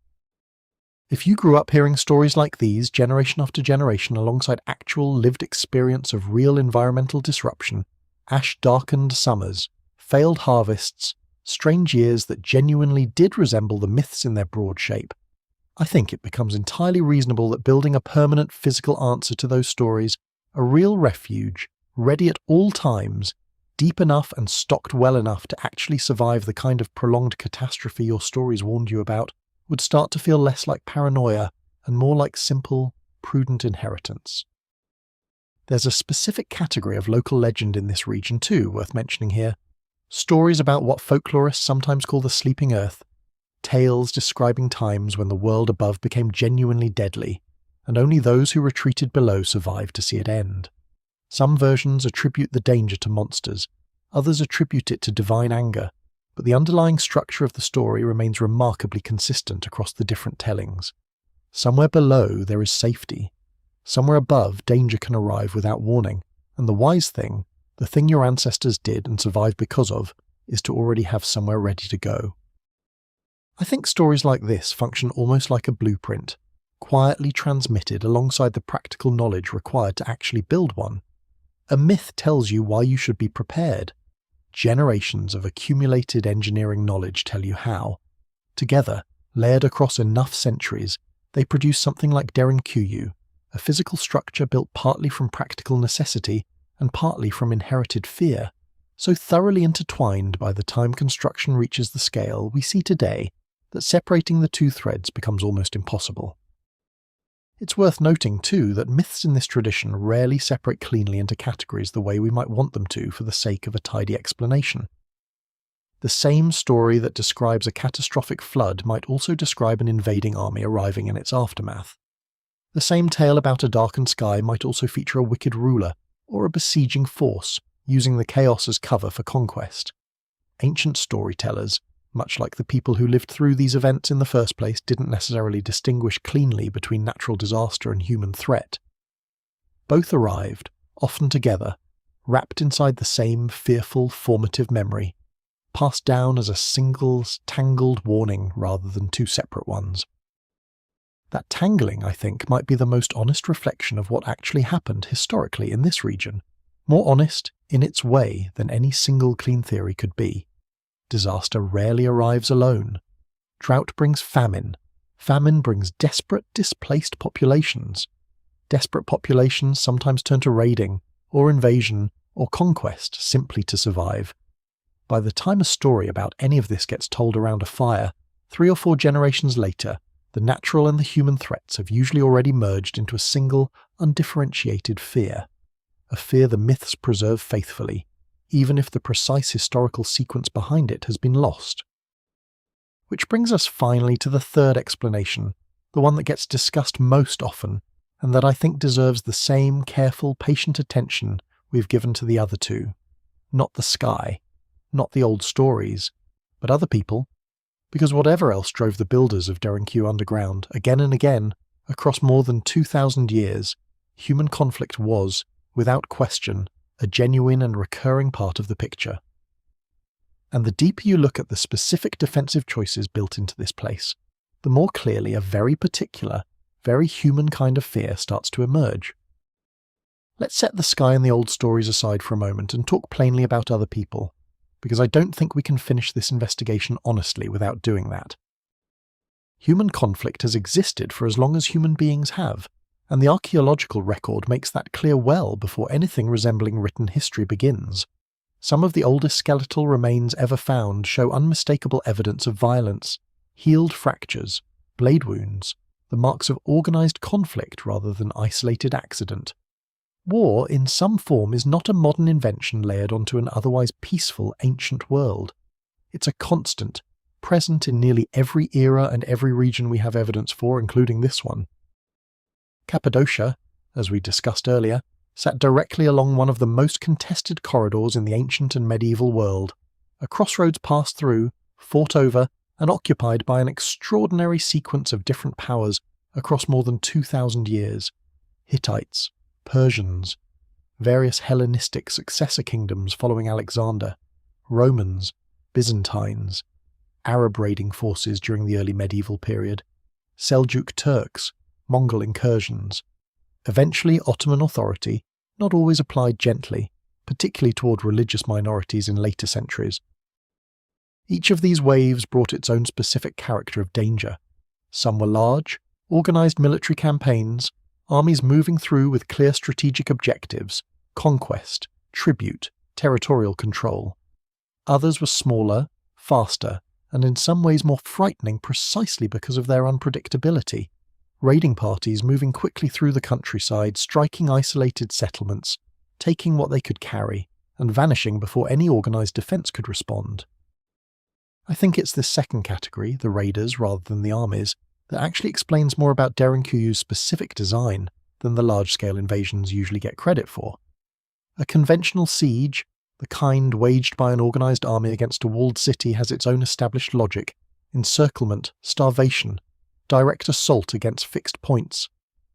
If you grew up hearing stories like these generation after generation alongside actual lived experience of real environmental disruption, ash-darkened summers, failed harvests, strange years that genuinely did resemble the myths in their broad shape, I think it becomes entirely reasonable that building a permanent physical answer to those stories, a real refuge, ready at all times, deep enough and stocked well enough to actually survive the kind of prolonged catastrophe your stories warned you about, would start to feel less like paranoia and more like simple, prudent inheritance. There's a specific category of local legend in this region too, worth mentioning here. Stories about what folklorists sometimes call the sleeping earth, tales describing times when the world above became genuinely deadly, and only those who retreated below survived to see it end. Some versions attribute the danger to monsters, others attribute it to divine anger, but the underlying structure of the story remains remarkably consistent across the different tellings. Somewhere below there is safety. Somewhere above danger can arrive without warning, and the wise thing, the thing your ancestors did and survived because of, is to already have somewhere ready to go. I think stories like this function almost like a blueprint, quietly transmitted alongside the practical knowledge required to actually build one. A myth tells you why you should be prepared. Generations of accumulated engineering knowledge tell you how. Together, layered across enough centuries, they produce something like Derinkuyu, a physical structure built partly from practical necessity and partly from inherited fear, so thoroughly intertwined by the time construction reaches the scale we see today that separating the two threads becomes almost impossible. It's worth noting, too, that myths in this tradition rarely separate cleanly into categories the way we might want them to for the sake of a tidy explanation. The same story that describes a catastrophic flood might also describe an invading army arriving in its aftermath. The same tale about a darkened sky might also feature a wicked ruler or a besieging force using the chaos as cover for conquest. Ancient storytellers, much like the people who lived through these events in the first place, didn't necessarily distinguish cleanly between natural disaster and human threat. Both arrived, often together, wrapped inside the same fearful, formative memory, passed down as a single, tangled warning rather than two separate ones. That tangling, I think, might be the most honest reflection of what actually happened historically in this region, more honest, in its way, than any single clean theory could be. Disaster rarely arrives alone. Drought brings famine. Famine brings desperate, displaced populations. Desperate populations sometimes turn to raiding, or invasion, or conquest simply to survive. By the time a story about any of this gets told around a fire, 3 or 4 generations later, the natural and the human threats have usually already merged into a single, undifferentiated fear. A fear the myths preserve faithfully, even if the precise historical sequence behind it has been lost. Which brings us finally to the third explanation, the one that gets discussed most often, and that I think deserves the same careful, patient attention we've given to the other two. Not the sky, not the old stories, but other people. Because whatever else drove the builders of Derinkuyu underground, again and again, across more than 2,000 years, human conflict was, without question, a genuine and recurring part of the picture. And the deeper you look at the specific defensive choices built into this place, the more clearly a very particular, very human kind of fear starts to emerge. Let's set the sky and the old stories aside for a moment and talk plainly about other people, because I don't think we can finish this investigation honestly without doing that. Human conflict has existed for as long as human beings have, and the archaeological record makes that clear well before anything resembling written history begins. Some of the oldest skeletal remains ever found show unmistakable evidence of violence, healed fractures, blade wounds, the marks of organised conflict rather than isolated accident. War, in some form, is not a modern invention layered onto an otherwise peaceful ancient world. It's a constant, present in nearly every era and every region we have evidence for, including this one. Cappadocia, as we discussed earlier, sat directly along one of the most contested corridors in the ancient and medieval world, a crossroads passed through, fought over, and occupied by an extraordinary sequence of different powers across more than 2,000 years. Hittites, Persians, various Hellenistic successor kingdoms following Alexander, Romans, Byzantines, Arab raiding forces during the early medieval period, Seljuk Turks, Mongol incursions. Eventually Ottoman authority, not always applied gently, particularly toward religious minorities in later centuries. Each of these waves brought its own specific character of danger. Some were large, organised military campaigns, armies moving through with clear strategic objectives, conquest, tribute, territorial control. Others were smaller, faster, and in some ways more frightening precisely because of their unpredictability. Raiding parties moving quickly through the countryside, striking isolated settlements, taking what they could carry, and vanishing before any organised defence could respond. I think it's this second category, the raiders rather than the armies, that actually explains more about Derinkuyu's specific design than the large-scale invasions usually get credit for. A conventional siege, the kind waged by an organised army against a walled city, has its own established logic: encirclement, starvation, direct assault against fixed points.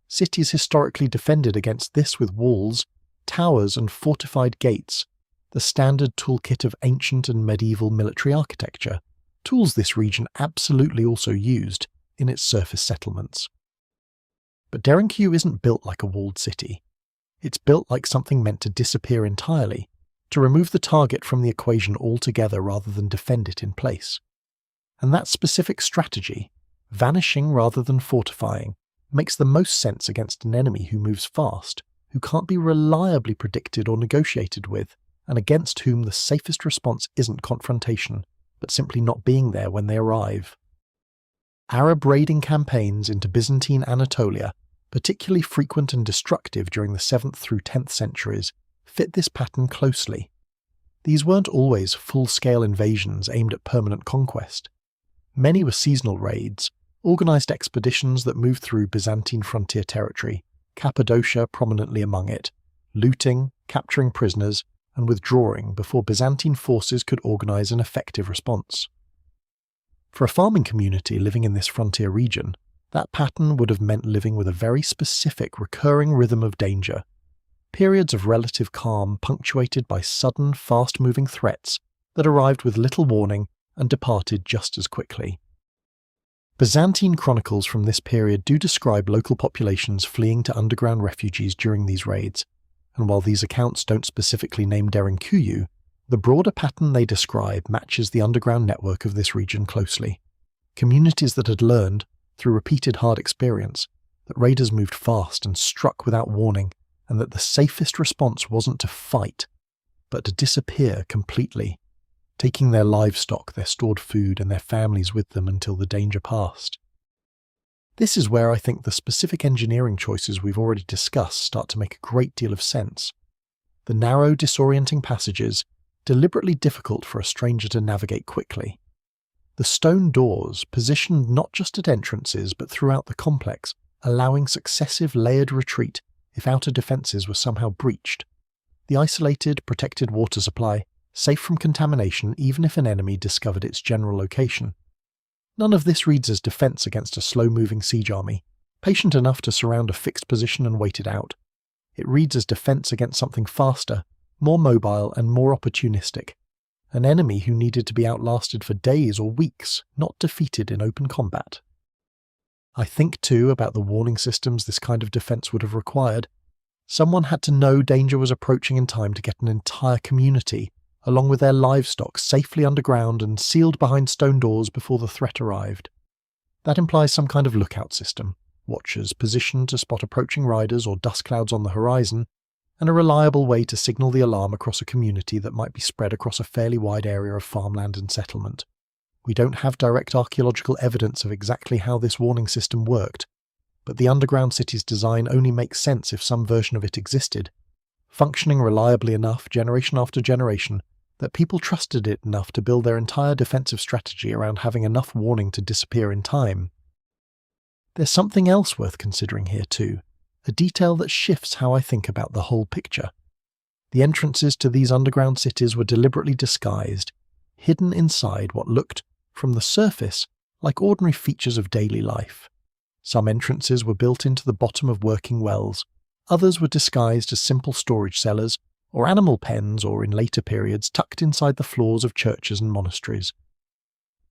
Cities historically defended against this with walls, towers and fortified gates, the standard toolkit of ancient and medieval military architecture, tools this region absolutely also used in its surface settlements. But Derinkuyu isn't built like a walled city. It's built like something meant to disappear entirely, to remove the target from the equation altogether rather than defend it in place. And that specific strategy, vanishing rather than fortifying, makes the most sense against an enemy who moves fast, who can't be reliably predicted or negotiated with, and against whom the safest response isn't confrontation, but simply not being there when they arrive. Arab raiding campaigns into Byzantine Anatolia, particularly frequent and destructive during the 7th through 10th centuries, fit this pattern closely. These weren't always full-scale invasions aimed at permanent conquest. Many were seasonal raids, organised expeditions that moved through Byzantine frontier territory, Cappadocia prominently among it, looting, capturing prisoners, and withdrawing before Byzantine forces could organise an effective response. For a farming community living in this frontier region, that pattern would have meant living with a very specific recurring rhythm of danger, periods of relative calm punctuated by sudden, fast-moving threats that arrived with little warning and departed just as quickly. Byzantine chronicles from this period do describe local populations fleeing to underground refuges during these raids, and while these accounts don't specifically name Derinkuyu, the broader pattern they describe matches the underground network of this region closely. Communities that had learned, through repeated hard experience, that raiders moved fast and struck without warning, and that the safest response wasn't to fight, but to disappear completely, taking their livestock, their stored food, and their families with them until the danger passed. This is where I think the specific engineering choices we've already discussed start to make a great deal of sense. The narrow, disorienting passages, deliberately difficult for a stranger to navigate quickly. The stone doors, positioned not just at entrances but throughout the complex, allowing successive layered retreat if outer defences were somehow breached. The isolated, protected water supply, safe from contamination even if an enemy discovered its general location. None of this reads as defence against a slow-moving siege army, patient enough to surround a fixed position and wait it out. It reads as defence against something faster, more mobile and more opportunistic. An enemy who needed to be outlasted for days or weeks, not defeated in open combat. I think too about the warning systems this kind of defence would have required. Someone had to know danger was approaching in time to get an entire community, along with their livestock, safely underground and sealed behind stone doors before the threat arrived. That implies some kind of lookout system, watchers positioned to spot approaching riders or dust clouds on the horizon, and a reliable way to signal the alarm across a community that might be spread across a fairly wide area of farmland and settlement. We don't have direct archaeological evidence of exactly how this warning system worked, but the underground city's design only makes sense if some version of it existed, functioning reliably enough generation after generation that people trusted it enough to build their entire defensive strategy around having enough warning to disappear in time. There's something else worth considering here too, a detail that shifts how I think about the whole picture. The entrances to these underground cities were deliberately disguised, hidden inside what looked, from the surface, like ordinary features of daily life. Some entrances were built into the bottom of working wells, others were disguised as simple storage cellars, or animal pens, or in later periods tucked inside the floors of churches and monasteries.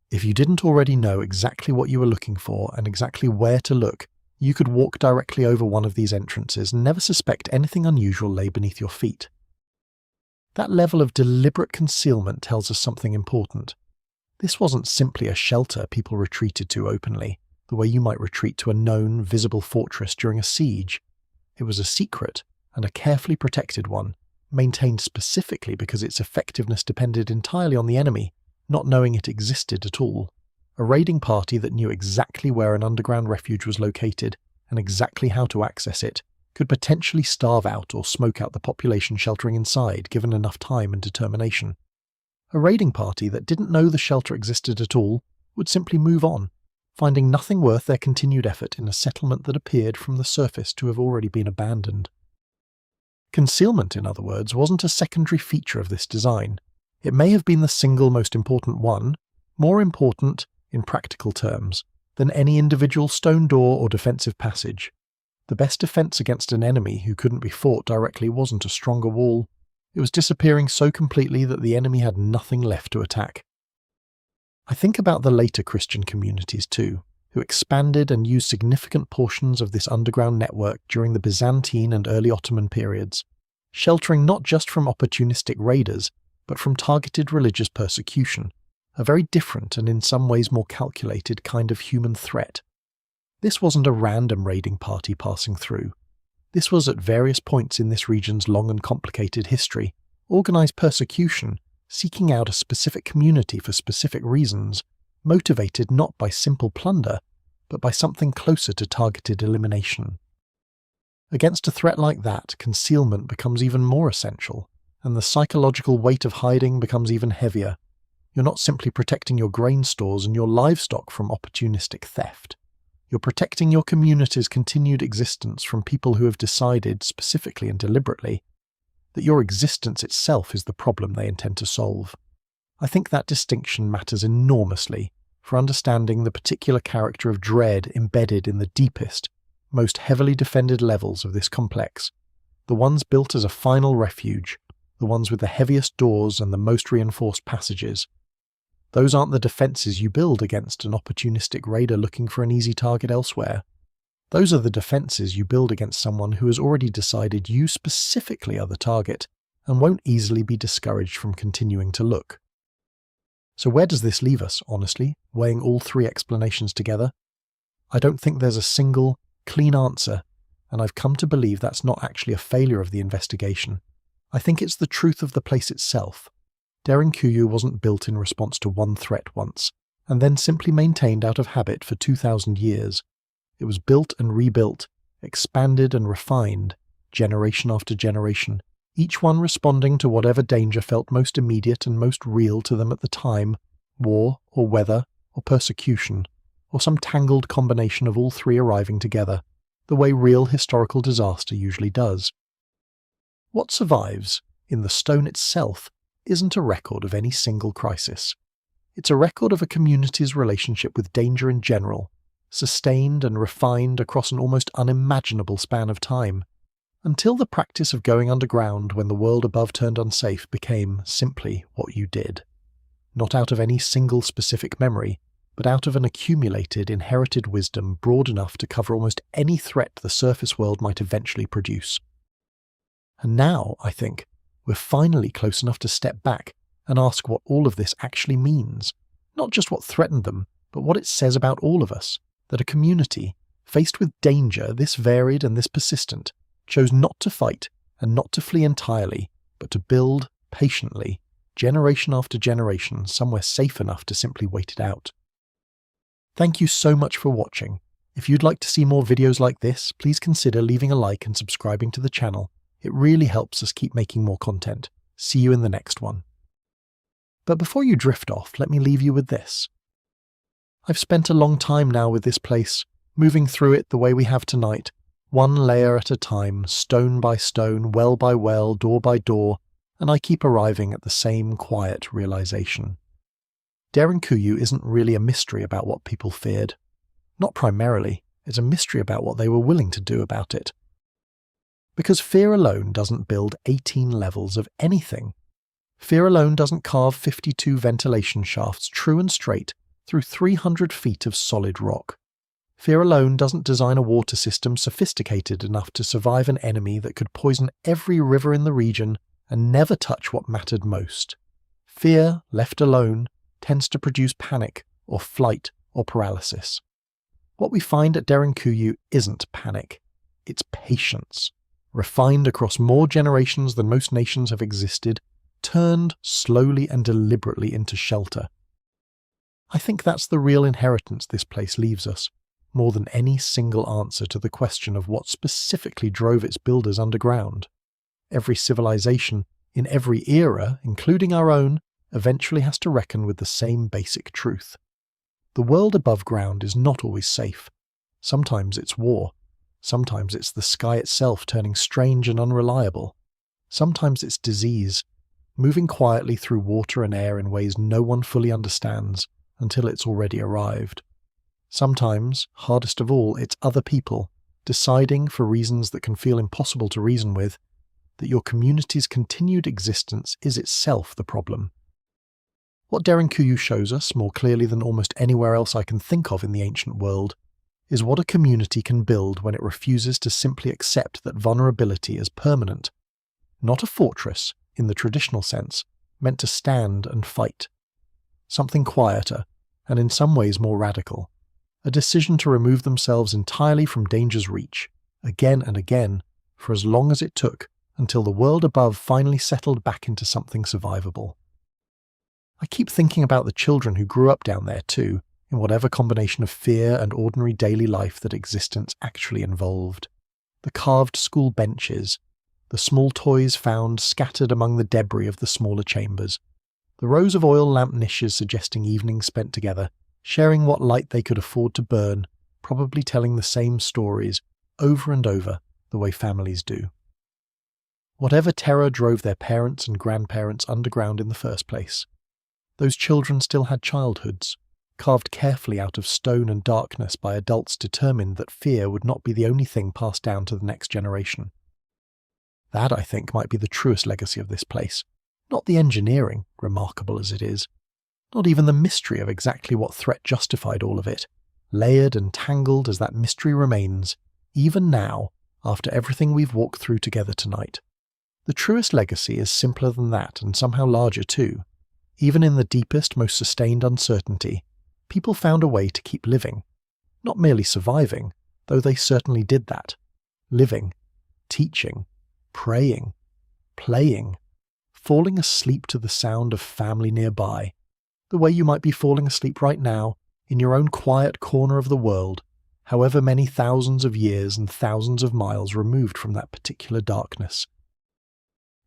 If you didn't already know exactly what you were looking for and exactly where to look, you could walk directly over one of these entrances and never suspect anything unusual lay beneath your feet. That level of deliberate concealment tells us something important. This wasn't simply a shelter people retreated to openly, the way you might retreat to a known, visible fortress during a siege. It was a secret, and a carefully protected one, maintained specifically because its effectiveness depended entirely on the enemy, not knowing it existed at all. A raiding party that knew exactly where an underground refuge was located and exactly how to access it could potentially starve out or smoke out the population sheltering inside given enough time and determination. A raiding party that didn't know the shelter existed at all would simply move on, finding nothing worth their continued effort in a settlement that appeared from the surface to have already been abandoned. Concealment, in other words, wasn't a secondary feature of this design. It may have been the single most important one, more important, in practical terms, than any individual stone door or defensive passage. The best defense against an enemy who couldn't be fought directly wasn't a stronger wall. It was disappearing so completely that the enemy had nothing left to attack. I think about the later Christian communities too, who expanded and used significant portions of this underground network during the Byzantine and early Ottoman periods, sheltering not just from opportunistic raiders, but from targeted religious persecution, a very different and in some ways more calculated kind of human threat. This wasn't a random raiding party passing through. This was at various points in this region's long and complicated history, organised persecution, seeking out a specific community for specific reasons, motivated not by simple plunder, but by something closer to targeted elimination. Against a threat like that, concealment becomes even more essential, and the psychological weight of hiding becomes even heavier. You're not simply protecting your grain stores and your livestock from opportunistic theft. You're protecting your community's continued existence from people who have decided, specifically and deliberately, that your existence itself is the problem they intend to solve. I think that distinction matters enormously for understanding the particular character of dread embedded in the deepest, most heavily defended levels of this complex, the ones built as a final refuge, the ones with the heaviest doors and the most reinforced passages. Those aren't the defences you build against an opportunistic raider looking for an easy target elsewhere. Those are the defences you build against someone who has already decided you specifically are the target and won't easily be discouraged from continuing to look. So where does this leave us, honestly, weighing all three explanations together? I don't think there's a single, clean answer, and I've come to believe that's not actually a failure of the investigation. I think it's the truth of the place itself. Derinkuyu wasn't built in response to one threat once, and then simply maintained out of habit for 2,000 years. It was built and rebuilt, expanded and refined, generation after generation, each one responding to whatever danger felt most immediate and most real to them at the time, war or weather or persecution, or some tangled combination of all three arriving together, the way real historical disaster usually does. What survives, in the stone itself, isn't a record of any single crisis. It's a record of a community's relationship with danger in general, sustained and refined across an almost unimaginable span of time, until the practice of going underground when the world above turned unsafe became simply what you did. Not out of any single specific memory, but out of an accumulated, inherited wisdom broad enough to cover almost any threat the surface world might eventually produce. And now, I think, we're finally close enough to step back and ask what all of this actually means. Not just what threatened them, but what it says about all of us, that a community, faced with danger this varied and this persistent, chose not to fight and not to flee entirely, but to build, patiently, generation after generation, somewhere safe enough to simply wait it out. Thank you so much for watching. If you'd like to see more videos like this, please consider leaving a like and subscribing to the channel. It really helps us keep making more content. See you in the next one. But before you drift off, let me leave you with this. I've spent a long time now with this place, moving through it the way we have tonight, one layer at a time, stone by stone, well by well, door by door, and I keep arriving at the same quiet realization. Derinkuyu isn't really a mystery about what people feared. Not primarily, it's a mystery about what they were willing to do about it. Because fear alone doesn't build 18 levels of anything. Fear alone doesn't carve 52 ventilation shafts true and straight through 300 feet of solid rock. Fear alone doesn't design a water system sophisticated enough to survive an enemy that could poison every river in the region and never touch what mattered most. Fear, left alone, tends to produce panic or flight or paralysis. What we find at Derinkuyu isn't panic, it's patience. Refined across more generations than most nations have existed, turned slowly and deliberately into shelter. I think that's the real inheritance this place leaves us, more than any single answer to the question of what specifically drove its builders underground. Every civilization, in every era, including our own, eventually has to reckon with the same basic truth. The world above ground is not always safe. Sometimes it's war. Sometimes it's the sky itself turning strange and unreliable. Sometimes it's disease, moving quietly through water and air in ways no one fully understands until it's already arrived. Sometimes, hardest of all, it's other people, deciding, for reasons that can feel impossible to reason with, that your community's continued existence is itself the problem. What Derinkuyu shows us, more clearly than almost anywhere else I can think of in the ancient world, is what a community can build when it refuses to simply accept that vulnerability is permanent. Not a fortress, in the traditional sense, meant to stand and fight. Something quieter, and in some ways more radical. A decision to remove themselves entirely from danger's reach, again and again, for as long as it took, until the world above finally settled back into something survivable. I keep thinking about the children who grew up down there too, in whatever combination of fear and ordinary daily life that existence actually involved. the carved school benches, the small toys found scattered among the debris of the smaller chambers, the rows of oil lamp niches suggesting evenings spent together, sharing what light they could afford to burn, probably telling the same stories over and over the way families do. Whatever terror drove their parents and grandparents underground in the first place, those children still had childhoods, carved carefully out of stone and darkness by adults determined that fear would not be the only thing passed down to the next generation. That, I think, might be the truest legacy of this place. Not the engineering, remarkable as it is. Not even the mystery of exactly what threat justified all of it, layered and tangled as that mystery remains, even now, after everything we've walked through together tonight. The truest legacy is simpler than that, and somehow larger too. Even in the deepest, most sustained uncertainty, people found a way to keep living. Not merely surviving, though they certainly did that. Living, teaching, praying, playing, falling asleep to the sound of family nearby, the way you might be falling asleep right now in your own quiet corner of the world, however many thousands of years and thousands of miles removed from that particular darkness.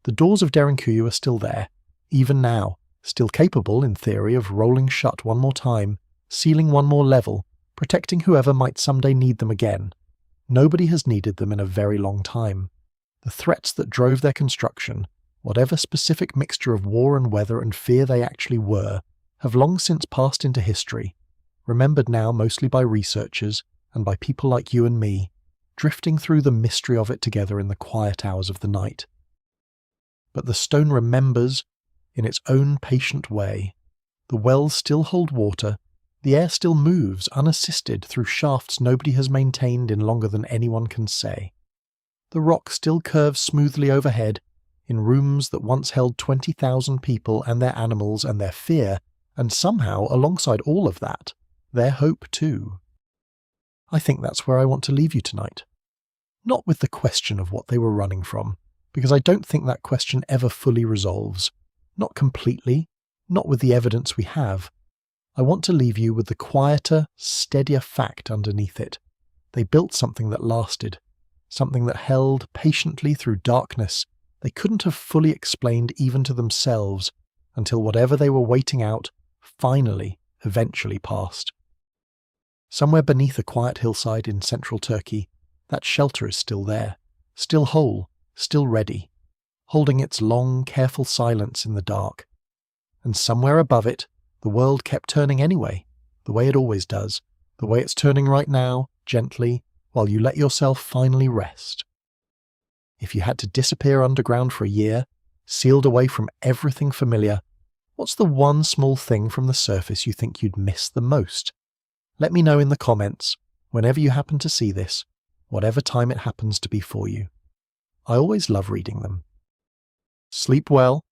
The doors of Derinkuyu are still there, even now, still capable, in theory, of rolling shut one more time, sealing one more level, protecting whoever might someday need them again. Nobody has needed them in a very long time. The threats that drove their construction, whatever specific mixture of war and weather and fear they actually were, have long since passed into history, remembered now mostly by researchers and by people like you and me, drifting through the mystery of it together in the quiet hours of the night. But the stone remembers, in its own patient way. The wells still hold water, the air still moves unassisted through shafts nobody has maintained in longer than anyone can say. The rock still curves smoothly overhead, in rooms that once held 20,000 people and their animals and their fear, and somehow, alongside all of that, their hope too. I think that's where I want to leave you tonight. Not with the question of what they were running from, because I don't think that question ever fully resolves. Not completely, not with the evidence we have. I want to leave you with the quieter, steadier fact underneath it. They built something that lasted, something that held patiently through darkness they couldn't have fully explained even to themselves until whatever they were waiting out finally, eventually passed. Somewhere beneath a quiet hillside in central Turkey, that shelter is still there, still whole, still ready, holding its long, careful silence in the dark. And somewhere above it, the world kept turning anyway, the way it always does, the way it's turning right now, gently, while you let yourself finally rest. If you had to disappear underground for a year, sealed away from everything familiar, what's the one small thing from the surface you think you'd miss the most? Let me know in the comments, whenever you happen to see this, whatever time it happens to be for you. I always love reading them. Sleep well,